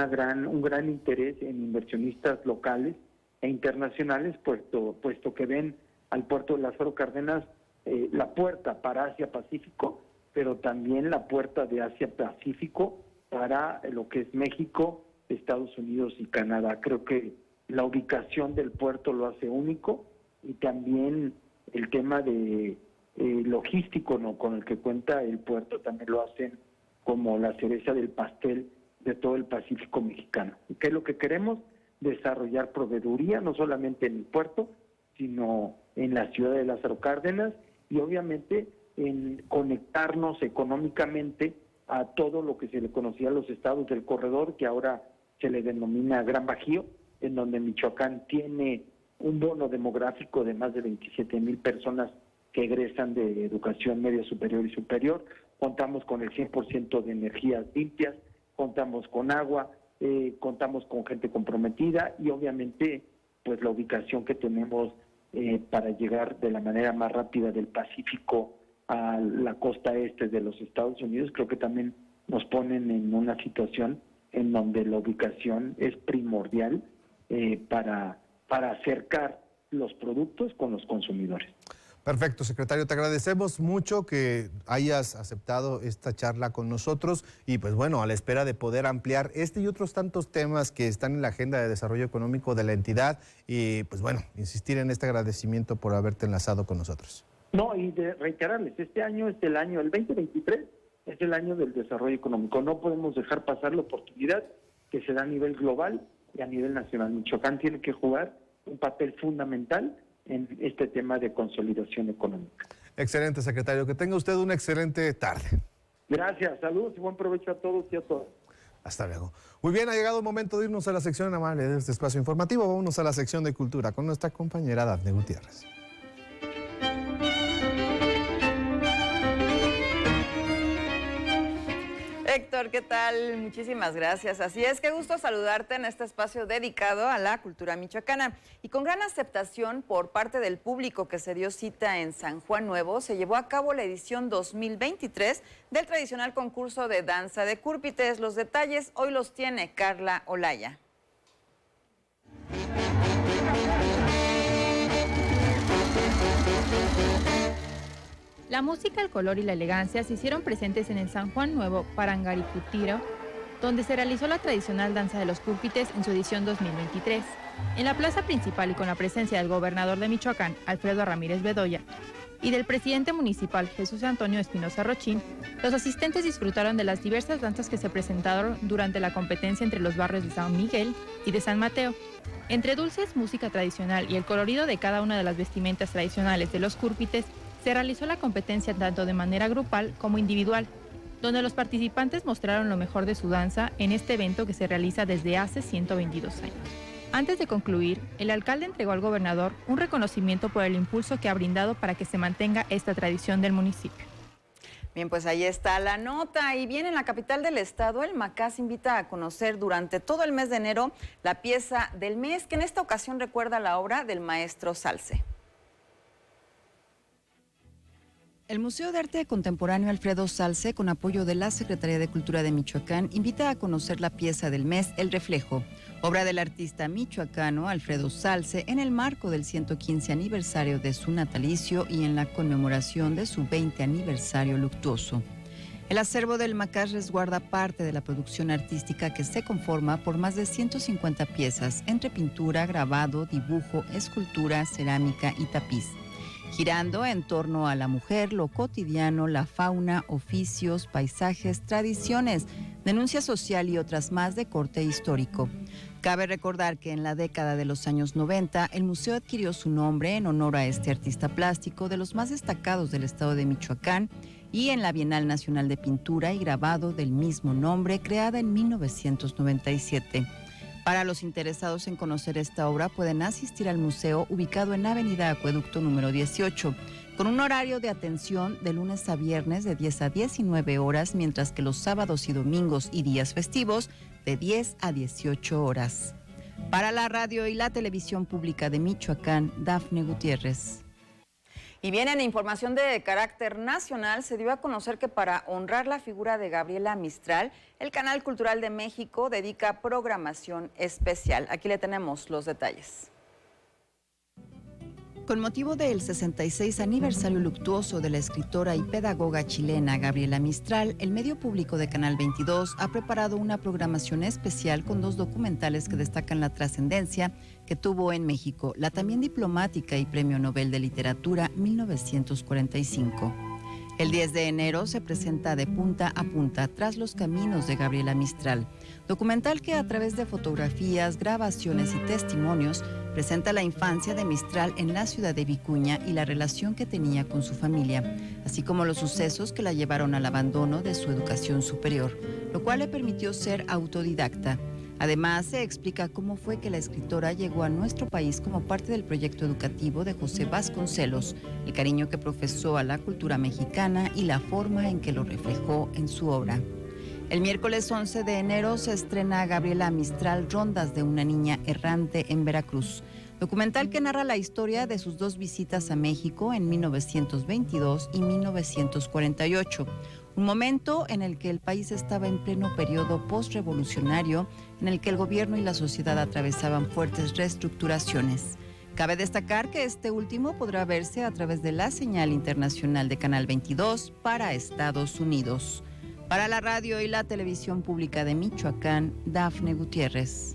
gran interés en inversionistas locales e internacionales, puesto que ven al puerto de Lázaro Cárdenas la puerta para Asia-Pacífico, pero también la puerta de Asia-Pacífico para lo que es México, Estados Unidos y Canadá. Creo que la ubicación del puerto lo hace único, y también el tema de logístico, ¿no?, con el que cuenta el puerto también lo hacen como la cereza del pastel de todo el Pacífico mexicano. ¿Qué es lo que queremos? Desarrollar proveeduría, no solamente en el puerto, sino en la ciudad de Lázaro Cárdenas, y obviamente en conectarnos económicamente a todo lo que se le conocía a los estados del corredor, que ahora se le denomina Gran Bajío, en donde Michoacán tiene un bono demográfico de más de 27,000 personas que egresan de educación media superior y superior. Contamos con el 100% de energías limpias, contamos con agua, contamos con gente comprometida, y obviamente pues la ubicación que tenemos para llegar de la manera más rápida del Pacífico a la costa este de los Estados Unidos, creo que también nos ponen en una situación en donde la ubicación es primordial para acercar los productos con los consumidores. Perfecto, secretario, te agradecemos mucho que hayas aceptado esta charla con nosotros, y pues bueno, a la espera de poder ampliar este y otros tantos temas que están en la agenda de desarrollo económico de la entidad, y pues bueno, insistir en este agradecimiento por haberte enlazado con nosotros. No, y de reiterarles, este año es el 2023 es el año del desarrollo económico. No podemos dejar pasar la oportunidad que se da a nivel global y a nivel nacional. Michoacán tiene que jugar un papel fundamental en este tema de consolidación económica. Excelente, secretario. Que tenga usted una excelente tarde. Gracias, saludos y buen provecho a todos y a todas. Hasta luego. Muy bien, ha llegado el momento de irnos a la sección amable de este espacio informativo. Vámonos a la sección de cultura con nuestra compañera Dafne Gutiérrez. Héctor, ¿qué tal? Muchísimas gracias. Así es, qué gusto saludarte en este espacio dedicado a la cultura michoacana. Y con gran aceptación por parte del público que se dio cita en San Juan Nuevo, se llevó a cabo la edición 2023 del tradicional concurso de danza de cúrpites. Los detalles hoy los tiene Carla Olaya. La música, el color y la elegancia se hicieron presentes en el San Juan Nuevo Parangaricutiro, donde se realizó la tradicional danza de los cúrpites en su edición 2023. En la plaza principal y con la presencia del gobernador de Michoacán, Alfredo Ramírez Bedoya, y del presidente municipal, Jesús Antonio Espinosa Rochín, los asistentes disfrutaron de las diversas danzas que se presentaron durante la competencia entre los barrios de San Miguel y de San Mateo. Entre dulces, música tradicional y el colorido de cada una de las vestimentas tradicionales de los cúrpites, se realizó la competencia tanto de manera grupal como individual, donde los participantes mostraron lo mejor de su danza en este evento que se realiza desde hace 122 años. Antes de concluir, el alcalde entregó al gobernador un reconocimiento por el impulso que ha brindado para que se mantenga esta tradición del municipio. Bien, pues ahí está la nota. Y bien, en la capital del estado, el Macás invita a conocer durante todo el mes de enero la pieza del mes, que en esta ocasión recuerda la obra del maestro Salce. El Museo de Arte Contemporáneo Alfredo Salce, con apoyo de la Secretaría de Cultura de Michoacán, invita a conocer la pieza del mes, El Reflejo, obra del artista michoacano Alfredo Salce, en el marco del 115 aniversario de su natalicio y en la conmemoración de su 20 aniversario luctuoso. El acervo del Macás resguarda parte de la producción artística que se conforma por más de 150 piezas, entre pintura, grabado, dibujo, escultura, cerámica y tapiz, girando en torno a la mujer, lo cotidiano, la fauna, oficios, paisajes, tradiciones, denuncia social y otras más de corte histórico. Cabe recordar que en la década de los años 90, el museo adquirió su nombre en honor a este artista plástico de los más destacados del estado de Michoacán, y en la Bienal Nacional de Pintura y Grabado del mismo nombre, creada en 1997. Para los interesados en conocer esta obra, pueden asistir al museo ubicado en Avenida Acueducto número 18, con un horario de atención de lunes a viernes de 10 a 19 horas, mientras que los sábados y domingos y días festivos de 10 a 18 horas. Para la radio y la televisión pública de Michoacán, Dafne Gutiérrez. Y bien, en información de carácter nacional, se dio a conocer que para honrar la figura de Gabriela Mistral, el Canal Cultural de México dedica programación especial. Aquí le tenemos los detalles. Con motivo del 66 aniversario luctuoso de la escritora y pedagoga chilena Gabriela Mistral, el medio público de Canal 22 ha preparado una programación especial con 2 documentales que destacan la trascendencia que tuvo en México, la también diplomática y Premio Nobel de Literatura 1945. El 10 de enero se presenta De punta a punta, tras los caminos de Gabriela Mistral, documental que a través de fotografías, grabaciones y testimonios presenta la infancia de Mistral en la ciudad de Vicuña y la relación que tenía con su familia, así como los sucesos que la llevaron al abandono de su educación superior, lo cual le permitió ser autodidacta. Además, se explica cómo fue que la escritora llegó a nuestro país como parte del proyecto educativo de José Vasconcelos, el cariño que profesó a la cultura mexicana y la forma en que lo reflejó en su obra. El miércoles 11 de enero se estrena Gabriela Mistral, Rondas de una niña errante en Veracruz, documental que narra la historia de sus 2 visitas a México en 1922 y 1948. Un momento en el que el país estaba en pleno periodo postrevolucionario, en el que el gobierno y la sociedad atravesaban fuertes reestructuraciones. Cabe destacar que este último podrá verse a través de la señal internacional de Canal 22 para Estados Unidos. Para la radio y la televisión pública de Michoacán, Dafne Gutiérrez.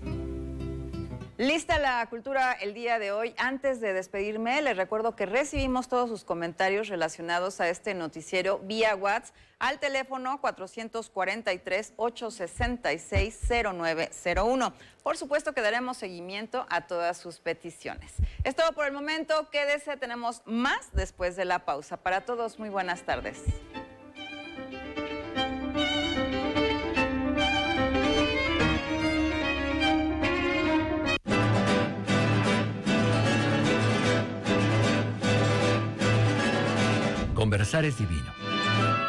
Lista la cultura el día de hoy. Antes de despedirme, les recuerdo que recibimos todos sus comentarios relacionados a este noticiero vía WhatsApp al teléfono 448-866-0901. Por supuesto que daremos seguimiento a todas sus peticiones. Es todo por el momento. Quédese, tenemos más después de la pausa. Para todos, muy buenas tardes. Conversar es divino,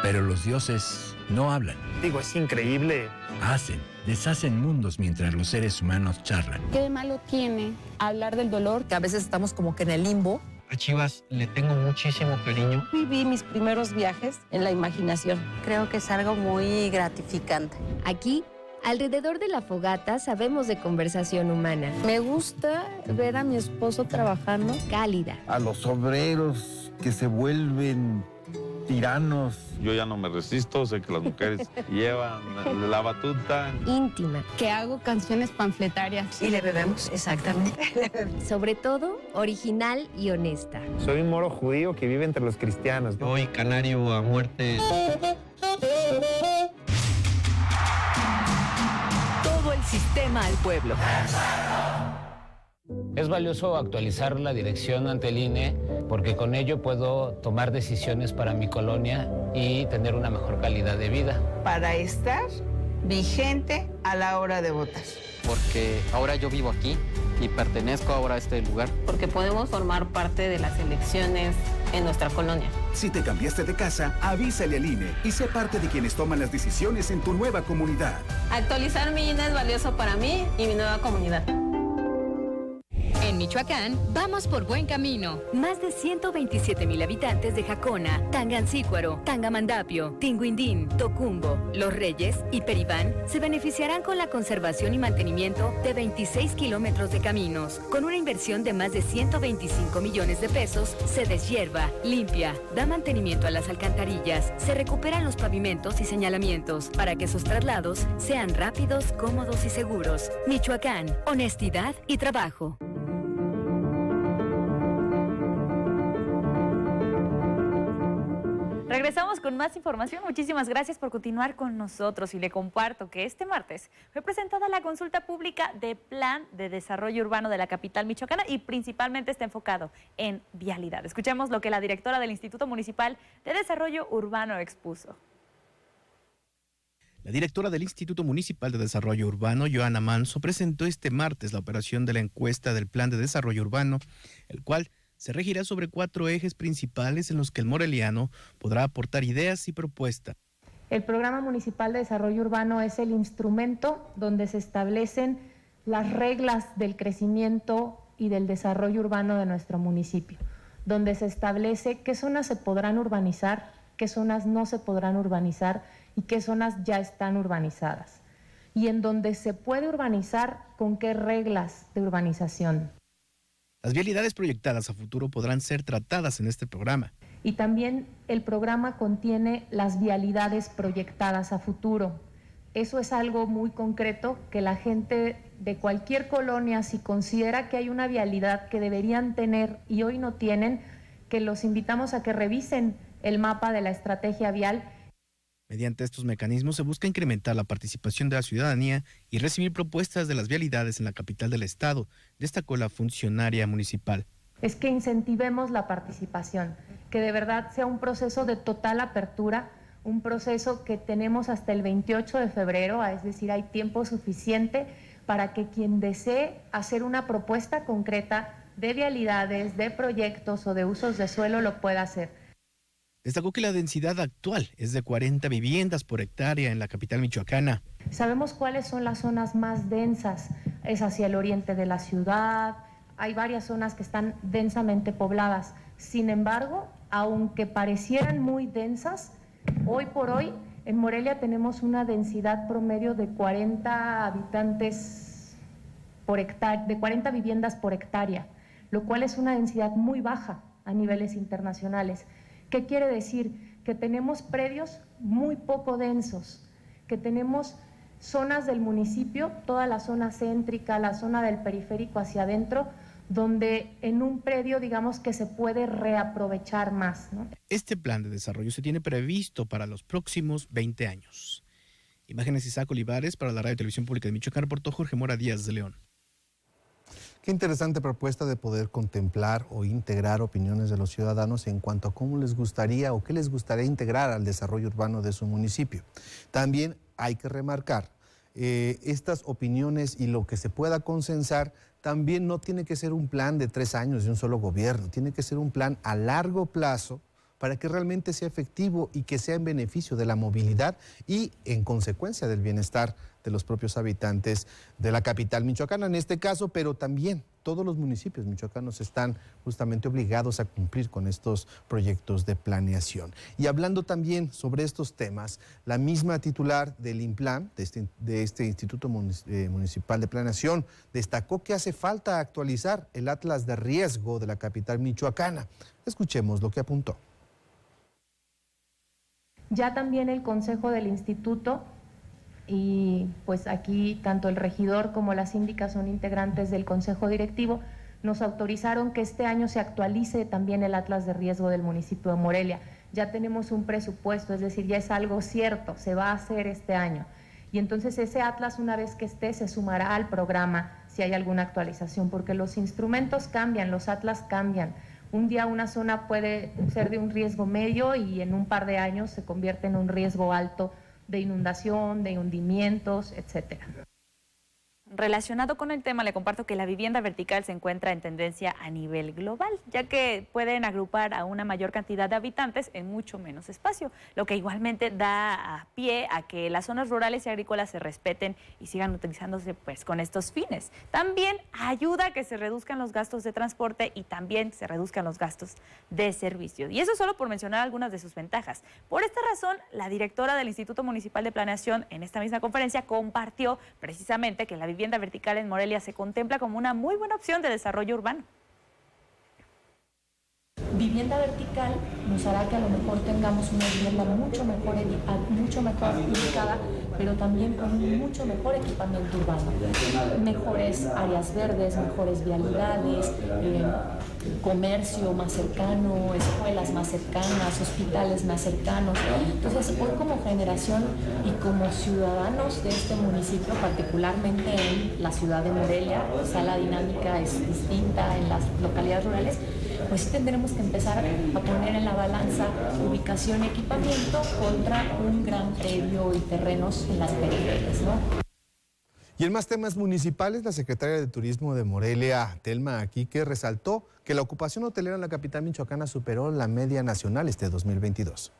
pero los dioses no hablan. Digo, es increíble. Hacen, deshacen mundos mientras los seres humanos charlan. ¿Qué de malo tiene hablar del dolor? Que a veces estamos como que en el limbo. A Chivas le tengo muchísimo cariño. Viví mis primeros viajes en la imaginación. Creo que es algo muy gratificante. Aquí, alrededor de la fogata, sabemos de conversación humana. Me gusta ver a mi esposo trabajando. Cálida. A los obreros que se vuelven tiranos. Yo ya no me resisto, sé que las mujeres llevan la batuta. Íntima. Que hago canciones panfletarias. Y le bebemos, exactamente. Sobre todo, original y honesta. Soy un moro judío que vive entre los cristianos. Soy canario a muerte. Todo el sistema al pueblo. Es valioso actualizar la dirección ante el INE porque con ello puedo tomar decisiones para mi colonia y tener una mejor calidad de vida. Para estar vigente a la hora de votar. Porque ahora yo vivo aquí y pertenezco ahora a este lugar. Porque podemos formar parte de las elecciones en nuestra colonia. Si te cambiaste de casa, avísale al INE y sé parte de quienes toman las decisiones en tu nueva comunidad. Actualizar mi INE es valioso para mí y mi nueva comunidad. En Michoacán, vamos por buen camino. Más de 127,000 habitantes de Jacona, Tangancícuaro, Tangamandapio, Tinguindín, Tocumbo, Los Reyes y Peribán se beneficiarán con la conservación y mantenimiento de 26 kilómetros de caminos. Con una inversión de más de 125 millones de pesos, se deshierva, limpia, da mantenimiento a las alcantarillas, se recuperan los pavimentos y señalamientos para que sus traslados sean rápidos, cómodos y seguros. Michoacán, honestidad y trabajo. Regresamos con más información. Muchísimas gracias por continuar con nosotros y le comparto que este martes fue presentada la consulta pública de Plan de Desarrollo Urbano de la capital michoacana y principalmente está enfocado en vialidad. Escuchemos lo que la directora del Instituto Municipal de Desarrollo Urbano expuso. La directora del Instituto Municipal de Desarrollo Urbano, Joana Manso, presentó este martes la operación de la encuesta del Plan de Desarrollo Urbano, el cual se regirá sobre 4 ejes principales en los que el moreliano podrá aportar ideas y propuestas. El Programa Municipal de Desarrollo Urbano es el instrumento donde se establecen las reglas del crecimiento y del desarrollo urbano de nuestro municipio, donde se establece qué zonas se podrán urbanizar, qué zonas no se podrán urbanizar y qué zonas ya están urbanizadas, y en donde se puede urbanizar con qué reglas de urbanización. Las vialidades proyectadas a futuro podrán ser tratadas en este programa. Y también el programa contiene las vialidades proyectadas a futuro. Eso es algo muy concreto que la gente de cualquier colonia, si considera que hay una vialidad que deberían tener y hoy no tienen, que los invitamos a que revisen el mapa de la estrategia vial. Mediante estos mecanismos se busca incrementar la participación de la ciudadanía y recibir propuestas de las vialidades en la capital del estado, destacó la funcionaria municipal. Es que incentivemos la participación, que de verdad sea un proceso de total apertura, un proceso que tenemos hasta el 28 de febrero, es decir, hay tiempo suficiente para que quien desee hacer una propuesta concreta de vialidades, de proyectos o de usos de suelo lo pueda hacer. Destacó que la densidad actual es de 40 viviendas por hectárea en la capital michoacana. Sabemos cuáles son las zonas más densas, es hacia el oriente de la ciudad, hay varias zonas que están densamente pobladas. Sin embargo, aunque parecieran muy densas, hoy por hoy en Morelia tenemos una densidad promedio de 40 habitantes por hectárea, de 40 viviendas por hectárea, lo cual es una densidad muy baja a niveles internacionales. ¿Qué quiere decir? Que tenemos predios muy poco densos, que tenemos zonas del municipio, toda la zona céntrica, la zona del periférico hacia adentro, donde en un predio digamos que se puede reaprovechar más, ¿no? Este plan de desarrollo se tiene previsto para los próximos 20 años. Imágenes Isaac Olivares para la Radio y Televisión Pública de Michoacán, reportó Jorge Mora Díaz de León. Qué interesante propuesta de poder contemplar o integrar opiniones de los ciudadanos en cuanto a cómo les gustaría o qué les gustaría integrar al desarrollo urbano de su municipio. También hay que remarcar, estas opiniones y lo que se pueda consensar también no tiene que ser un plan de 3 años de un solo gobierno, tiene que ser un plan a largo plazo para que realmente sea efectivo y que sea en beneficio de la movilidad y en consecuencia del bienestar de los propios habitantes de la capital michoacana en este caso, pero también todos los municipios michoacanos están justamente obligados a cumplir con estos proyectos de planeación. Y hablando también sobre estos temas, la misma titular del INPLAN, de este Instituto Municipal de Planeación, destacó que hace falta actualizar el Atlas de Riesgo de la capital michoacana. Escuchemos lo que apuntó. Ya también el Consejo del Instituto y pues aquí tanto el regidor como la síndica son integrantes del Consejo Directivo, nos autorizaron que este año se actualice también el Atlas de Riesgo del municipio de Morelia. Ya tenemos un presupuesto, es decir, ya es algo cierto, se va a hacer este año. Y entonces ese Atlas, una vez que esté, se sumará al programa si hay alguna actualización, porque los instrumentos cambian, los Atlas cambian. Un día una zona puede ser de un riesgo medio y en un par de años se convierte en un riesgo alto de inundación, de hundimientos, etcétera. Relacionado con el tema, le comparto que la vivienda vertical se encuentra en tendencia a nivel global, ya que pueden agrupar a una mayor cantidad de habitantes en mucho menos espacio, lo que igualmente da pie a que las zonas rurales y agrícolas se respeten y sigan utilizándose pues con estos fines. También ayuda a que se reduzcan los gastos de transporte y también se reduzcan los gastos de servicio. Y eso solo por mencionar algunas de sus ventajas. Por esta razón, la directora del Instituto Municipal de Planeación en esta misma conferencia compartió precisamente que la vivienda vertical en Morelia se contempla como una muy buena opción de desarrollo urbano. Vivienda vertical nos hará que a lo mejor tengamos una vivienda mucho mejor ubicada, pero también con un mucho mejor equipamiento urbano. Mejores áreas verdes, mejores vialidades, comercio más cercano, escuelas más cercanas, hospitales más cercanos. Entonces, hoy como generación y como ciudadanos de este municipio, particularmente en la ciudad de Morelia, quizá la dinámica es distinta en las localidades rurales, pues sí tendremos que empezar a poner en la balanza ubicación y equipamiento contra un gran predio y terrenos en las periferias, ¿no? Y en más temas municipales, la secretaria de Turismo de Morelia, Telma Aquique, resaltó que la ocupación hotelera en la capital michoacana superó la media nacional este 2022.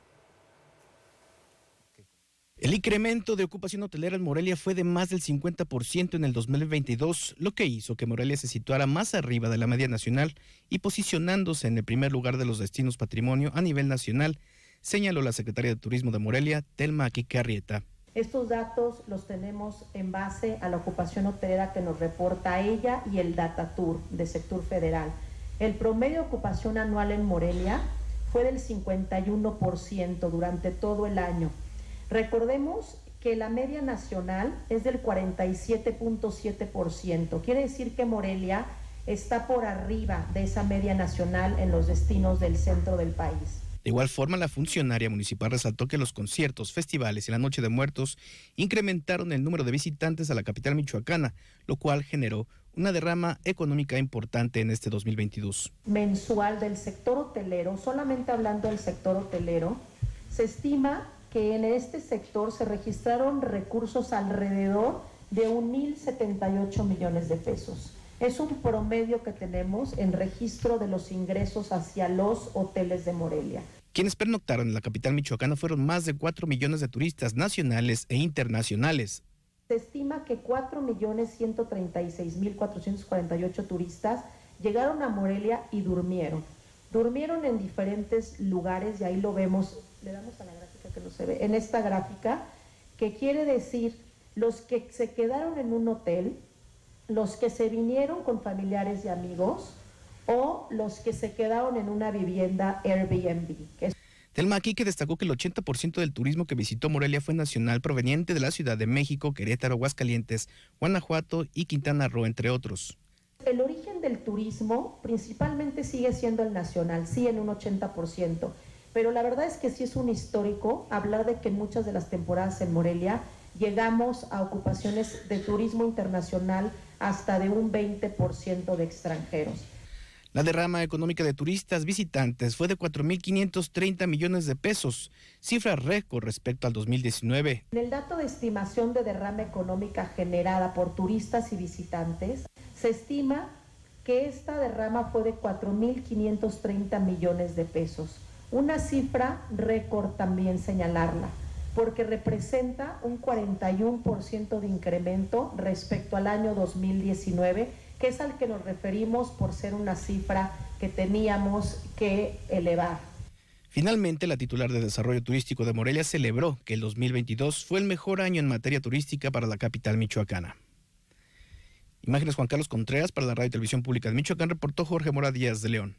El incremento de ocupación hotelera en Morelia fue de más del 50% en el 2022, lo que hizo que Morelia se situara más arriba de la media nacional y posicionándose en el primer lugar de los destinos patrimonio a nivel nacional, señaló la secretaria de Turismo de Morelia, Telma Aquique Arrieta. Estos datos los tenemos en base a la ocupación hotelera que nos reporta ella y el Datatour de sector federal. El promedio de ocupación anual en Morelia fue del 51% durante todo el año. Recordemos que la media nacional es del 47.7%. Quiere decir que Morelia está por arriba de esa media nacional en los destinos del centro del país. De igual forma, la funcionaria municipal resaltó que los conciertos, festivales y la Noche de Muertos incrementaron el número de visitantes a la capital michoacana, lo cual generó una derrama económica importante en este 2022. Mensual del sector hotelero, solamente hablando del sector hotelero, se estima que en este sector se registraron recursos alrededor de 1,078 millones de pesos. Es un promedio que tenemos en registro de los ingresos hacia los hoteles de Morelia. Quienes pernoctaron en la capital michoacana fueron más de 4 millones de turistas nacionales e internacionales. Se estima que 4,136,448 turistas llegaron a Morelia y durmieron. Durmieron en diferentes lugares y ahí lo vemos, le damos a la gráfica que no se ve, en esta gráfica, que quiere decir los que se quedaron en un hotel, los que se vinieron con familiares y amigos o los que se quedaron en una vivienda Airbnb. Telma Aquique destacó que el 80% del turismo que visitó Morelia fue nacional, proveniente de la Ciudad de México, Querétaro, Aguascalientes, Guanajuato y Quintana Roo, entre otros. El origen del turismo principalmente sigue siendo el nacional, sí, en un 80%, pero la verdad es que sí es un histórico hablar de que en muchas de las temporadas en Morelia llegamos a ocupaciones de turismo internacional hasta de un 20% de extranjeros. La derrama económica de turistas visitantes fue de 4.530 millones de pesos, cifra récord respecto al 2019. En el dato de estimación de derrama económica generada por turistas y visitantes, se estima que esta derrama fue de 4.530 millones de pesos. Una cifra récord también señalarla, porque representa un 41% de incremento respecto al año 2019, que es al que nos referimos por ser una cifra que teníamos que elevar. Finalmente, la titular de Desarrollo Turístico de Morelia celebró que el 2022 fue el mejor año en materia turística para la capital michoacana. Imágenes Juan Carlos Contreras para la Radio y Televisión Pública de Michoacán, reportó Jorge Mora Díaz de León.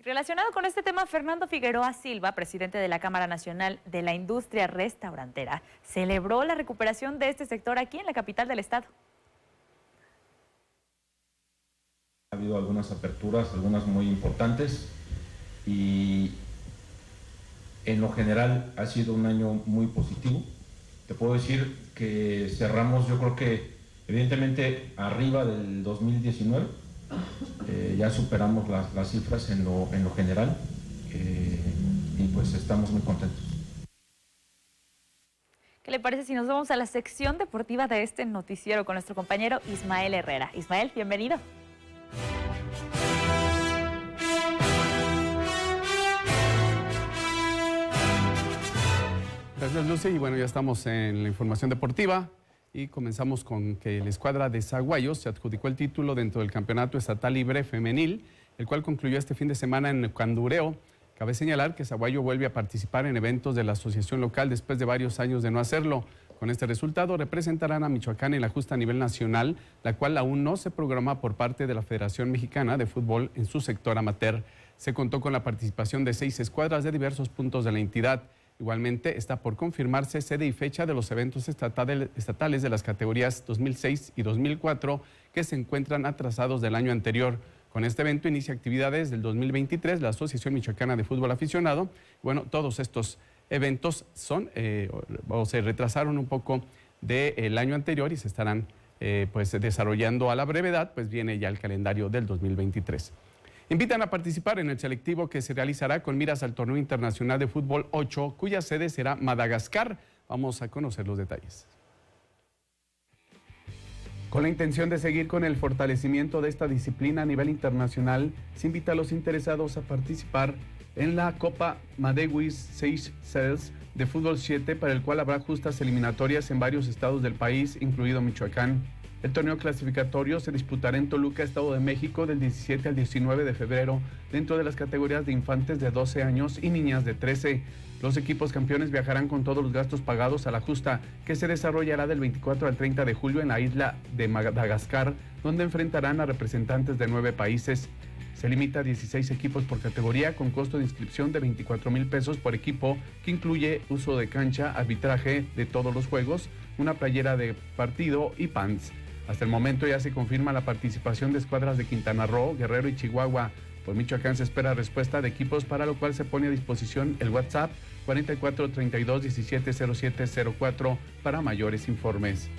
Relacionado con este tema, Fernando Figueroa Silva, presidente de la Cámara Nacional de la Industria Restaurantera, celebró la recuperación de este sector aquí en la capital del estado. Ha habido algunas aperturas, algunas muy importantes, y en lo general ha sido un año muy positivo. Te puedo decir que cerramos, yo creo que evidentemente arriba del 2019, ya superamos las cifras en lo general, y pues estamos muy contentos. ¿Qué le parece si nos vamos a la sección deportiva de este noticiero con nuestro compañero Ismael Herrera? Ismael, bienvenido. Gracias, Lucy. Y bueno, ya estamos en la información deportiva y comenzamos con que la escuadra de Zaguayo se adjudicó el título dentro del Campeonato Estatal Libre Femenil, el cual concluyó este fin de semana en Candureo. Cabe señalar que Zaguayo vuelve a participar en eventos de la asociación local después de varios años de no hacerlo. Con este resultado representarán a Michoacán en la justa a nivel nacional, la cual aún no se programa por parte de la Federación Mexicana de Fútbol en su sector amateur. Se contó con la participación de 6 escuadras de diversos puntos de la entidad. Igualmente está por confirmarse sede y fecha de los eventos estatales de las categorías 2006 y 2004 que se encuentran atrasados del año anterior. Con este evento inicia actividades del 2023 la Asociación Michoacana de Fútbol Aficionado. Bueno, todos estos eventos son o se retrasaron un poco del año anterior y se estarán pues desarrollando a la brevedad, pues viene ya el calendario del 2023. Invitan a participar en el selectivo que se realizará con miras al Torneo Internacional de Fútbol 8, cuya sede será Madagascar. Vamos a conocer los detalles. Con la intención de seguir con el fortalecimiento de esta disciplina a nivel internacional, se invita a los interesados a participar en la Copa Madewis Seychelles de Fútbol 7, para el cual habrá justas eliminatorias en varios estados del país, incluido Michoacán. El torneo clasificatorio se disputará en Toluca, Estado de México, del 17 al 19 de febrero, dentro de las categorías de infantes de 12 años y niñas de 13. Los equipos campeones viajarán con todos los gastos pagados a la justa, que se desarrollará del 24 al 30 de julio en la isla de Madagascar, donde enfrentarán a representantes de 9 países. Se limita a 16 equipos por categoría, con costo de inscripción de 24,000 pesos por equipo, que incluye uso de cancha, arbitraje de todos los juegos, una playera de partido y pants. Hasta el momento ya se confirma la participación de escuadras de Quintana Roo, Guerrero y Chihuahua. Por Michoacán se espera respuesta de equipos, para lo cual se pone a disposición el WhatsApp 44 32 17 07 04 para mayores informes.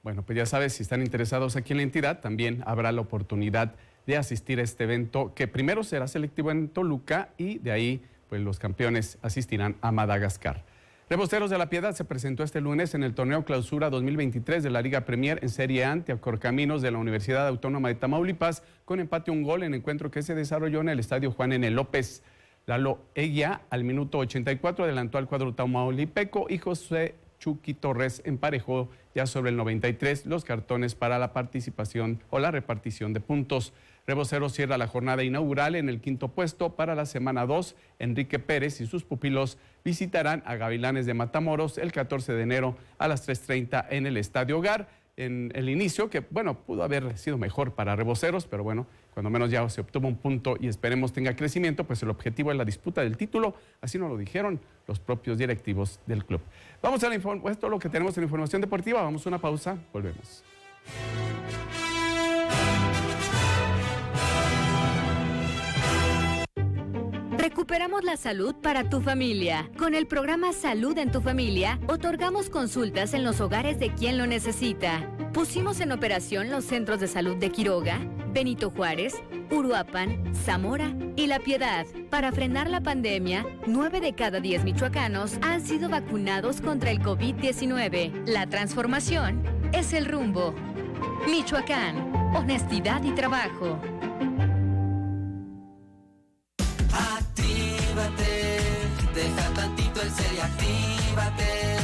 Bueno, pues ya sabes, si están interesados aquí en la entidad, también habrá la oportunidad de asistir a este evento, que primero será selectivo en Toluca y de ahí pues los campeones asistirán a Madagascar. Rebosteros de la Piedad se presentó este lunes en el torneo Clausura 2023 de la Liga Premier en Serie A ante Corcaminos de la Universidad Autónoma de Tamaulipas, con empate a 1 gol en encuentro que se desarrolló en el Estadio Juan N. López. Lalo Eguía al minuto 84 adelantó al cuadro tamaulipeco y José Chucky Torres emparejó ya sobre el 93 los cartones para la participación o la repartición de puntos. Reboceros cierra la jornada inaugural en el 5º puesto. Para la semana 2, Enrique Pérez y sus pupilos visitarán a Gavilanes de Matamoros el 14 de enero a las 3:30 en el Estadio Hogar. En el inicio, que bueno, pudo haber sido mejor para Reboceros, pero bueno, cuando menos ya se obtuvo un punto y esperemos tenga crecimiento, pues el objetivo es la disputa del título, así nos lo dijeron los propios directivos del club. Vamos a esto es lo que tenemos en la información deportiva, vamos a una pausa, volvemos. Recuperamos la salud para tu familia. Con el programa Salud en tu Familia, otorgamos consultas en los hogares de quien lo necesita. Pusimos en operación los centros de salud de Quiroga, Benito Juárez, Uruapan, Zamora y La Piedad. Para frenar la pandemia, 9 de cada 10 michoacanos han sido vacunados contra el COVID-19. La transformación es el rumbo. Michoacán, honestidad y trabajo. Deja tantito el ser y actívate.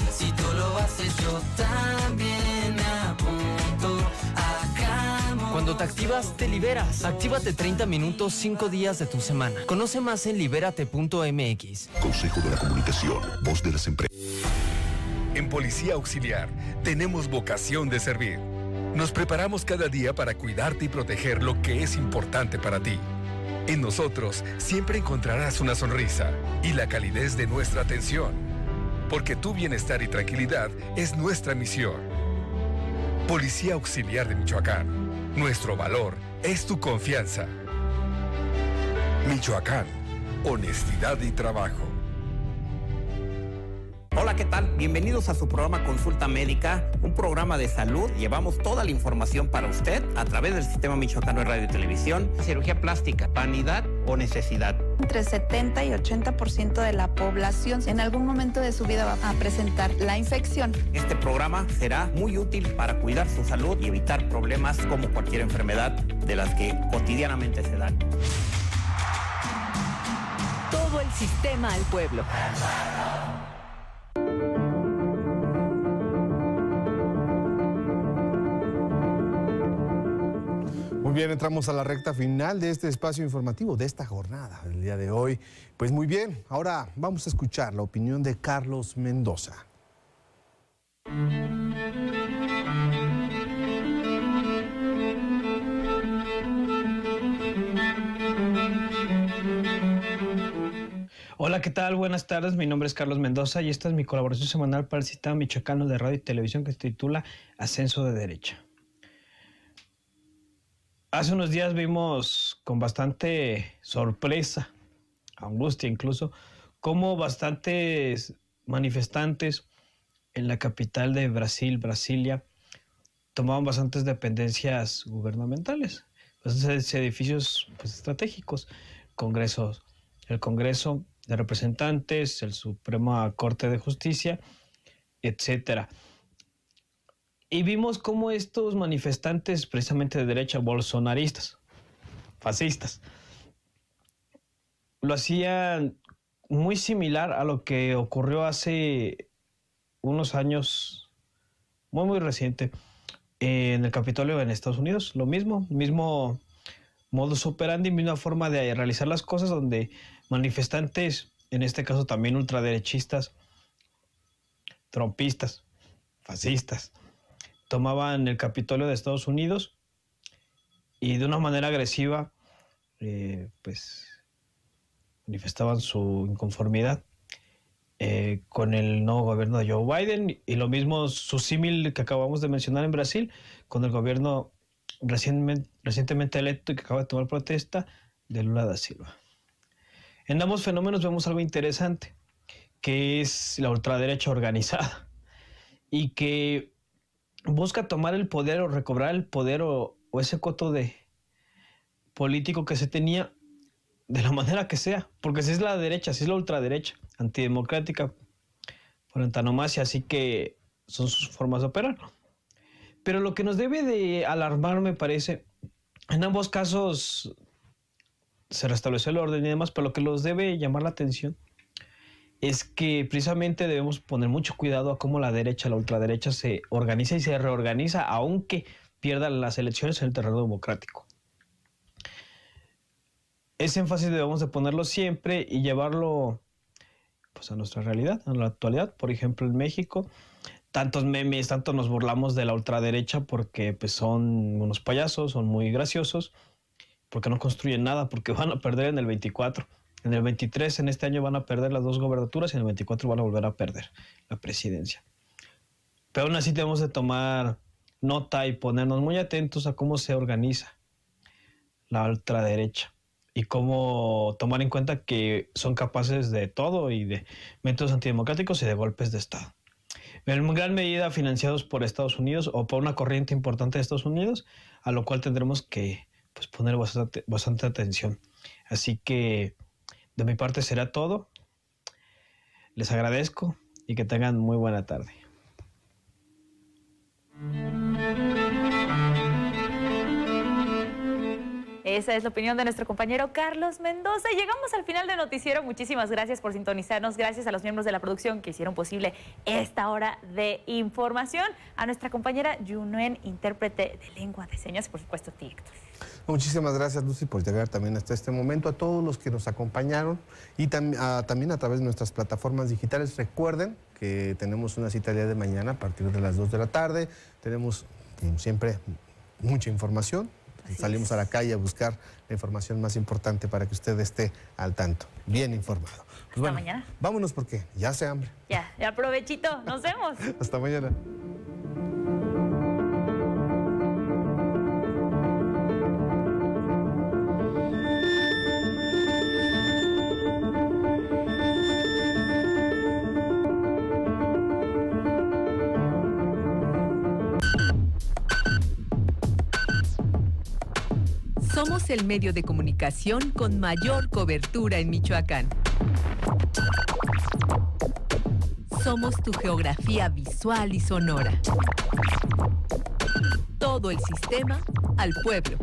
Si tú lo haces, yo también me apunto. Hagamos. Cuando te activas, te liberas. Actívate 30 minutos, 5 días de tu semana. Conoce más en libérate.mx. Consejo de la Comunicación, voz de las empresas. En Policía Auxiliar tenemos vocación de servir. Nos preparamos cada día para cuidarte y proteger lo que es importante para ti. En nosotros siempre encontrarás una sonrisa y la calidez de nuestra atención, porque tu bienestar y tranquilidad es nuestra misión. Policía Auxiliar de Michoacán, nuestro valor es tu confianza. Michoacán, honestidad y trabajo. Hola, ¿qué tal? Bienvenidos a su programa Consulta Médica, un programa de salud. Llevamos toda la información para usted a través del Sistema Michoacano de Radio y Televisión. Cirugía plástica, vanidad o necesidad. Entre 70 y 80% de la población en algún momento de su vida va a presentar la infección. Este programa será muy útil para cuidar su salud y evitar problemas como cualquier enfermedad de las que cotidianamente se dan. Todo el sistema al pueblo. Muy bien, entramos a la recta final de este espacio informativo, de esta jornada del día de hoy. Pues muy bien, ahora vamos a escuchar la opinión de Carlos Mendoza. Hola, ¿qué tal? Buenas tardes, mi nombre es Carlos Mendoza y esta es mi colaboración semanal para el Sistema Michoacano de Radio y Televisión que se titula Ascenso de Derecha. Hace unos días vimos con bastante sorpresa, angustia incluso, cómo bastantes manifestantes en la capital de Brasil, Brasilia, tomaban bastantes dependencias gubernamentales. edificios pues, estratégicos, el Congreso de Representantes, el Suprema Corte de Justicia, etcétera. Y vimos cómo estos manifestantes, precisamente de derecha, bolsonaristas, fascistas, lo hacían muy similar a lo que ocurrió hace unos años, muy reciente, en el Capitolio en Estados Unidos. Lo mismo modus operandi, misma forma de realizar las cosas, donde manifestantes, en este caso también ultraderechistas, trumpistas, fascistas, tomaban el Capitolio de Estados Unidos y de una manera agresiva pues manifestaban su inconformidad con el nuevo gobierno de Joe Biden, y lo mismo su símil que acabamos de mencionar en Brasil con el gobierno recientemente electo y que acaba de tomar protesta de Lula da Silva. En ambos fenómenos vemos algo interesante, que es la ultraderecha organizada y que busca tomar el poder o recobrar el poder o ese coto de político que se tenía de la manera que sea, porque si es la derecha, si es la ultraderecha, antidemocrática, por antonomasia, así que son sus formas de operar. Pero lo que nos debe de alarmar, me parece, en ambos casos se restableció el orden y demás, pero lo que nos debe llamar la atención es que precisamente debemos poner mucho cuidado a cómo la derecha, la ultraderecha se organiza y se reorganiza, aunque pierdan las elecciones en el terreno democrático. Ese énfasis debemos de ponerlo siempre y llevarlo pues, a nuestra realidad, a la actualidad. Por ejemplo, en México, tantos memes, tanto nos burlamos de la ultraderecha porque pues, son unos payasos, son muy graciosos, porque no construyen nada, porque van a perder en el 24. En el 23, en este año, van a perder las 2 gobernaturas y en el 24 van a volver a perder la presidencia. Pero aún así tenemos de tomar nota y ponernos muy atentos a cómo se organiza la ultraderecha y cómo tomar en cuenta que son capaces de todo y de métodos antidemocráticos y de golpes de Estado. En gran medida financiados por Estados Unidos o por una corriente importante de Estados Unidos, a lo cual tendremos que pues, poner bastante atención. Así que de mi parte será todo. Les agradezco y que tengan muy buena tarde. Esa es la opinión de nuestro compañero Carlos Mendoza. Y llegamos al final del noticiero. Muchísimas gracias por sintonizarnos. Gracias a los miembros de la producción que hicieron posible esta hora de información. A nuestra compañera Yunuen, intérprete de lengua de señas, y por supuesto a ti, Héctor. Muchísimas gracias, Lucy, por llegar también hasta este momento. A todos los que nos acompañaron y también a través de nuestras plataformas digitales. Recuerden que tenemos una cita el día de mañana a partir de las 2 de la tarde. Tenemos, como siempre, mucha información. Salimos a la calle a buscar la información más importante para que usted esté al tanto, bien informado. Pues hasta bueno, mañana. Vámonos porque ya hace hambre. Ya provechito. Nos vemos. Hasta mañana. Somos el medio de comunicación con mayor cobertura en Michoacán. Somos tu geografía visual y sonora. Todo el sistema al pueblo.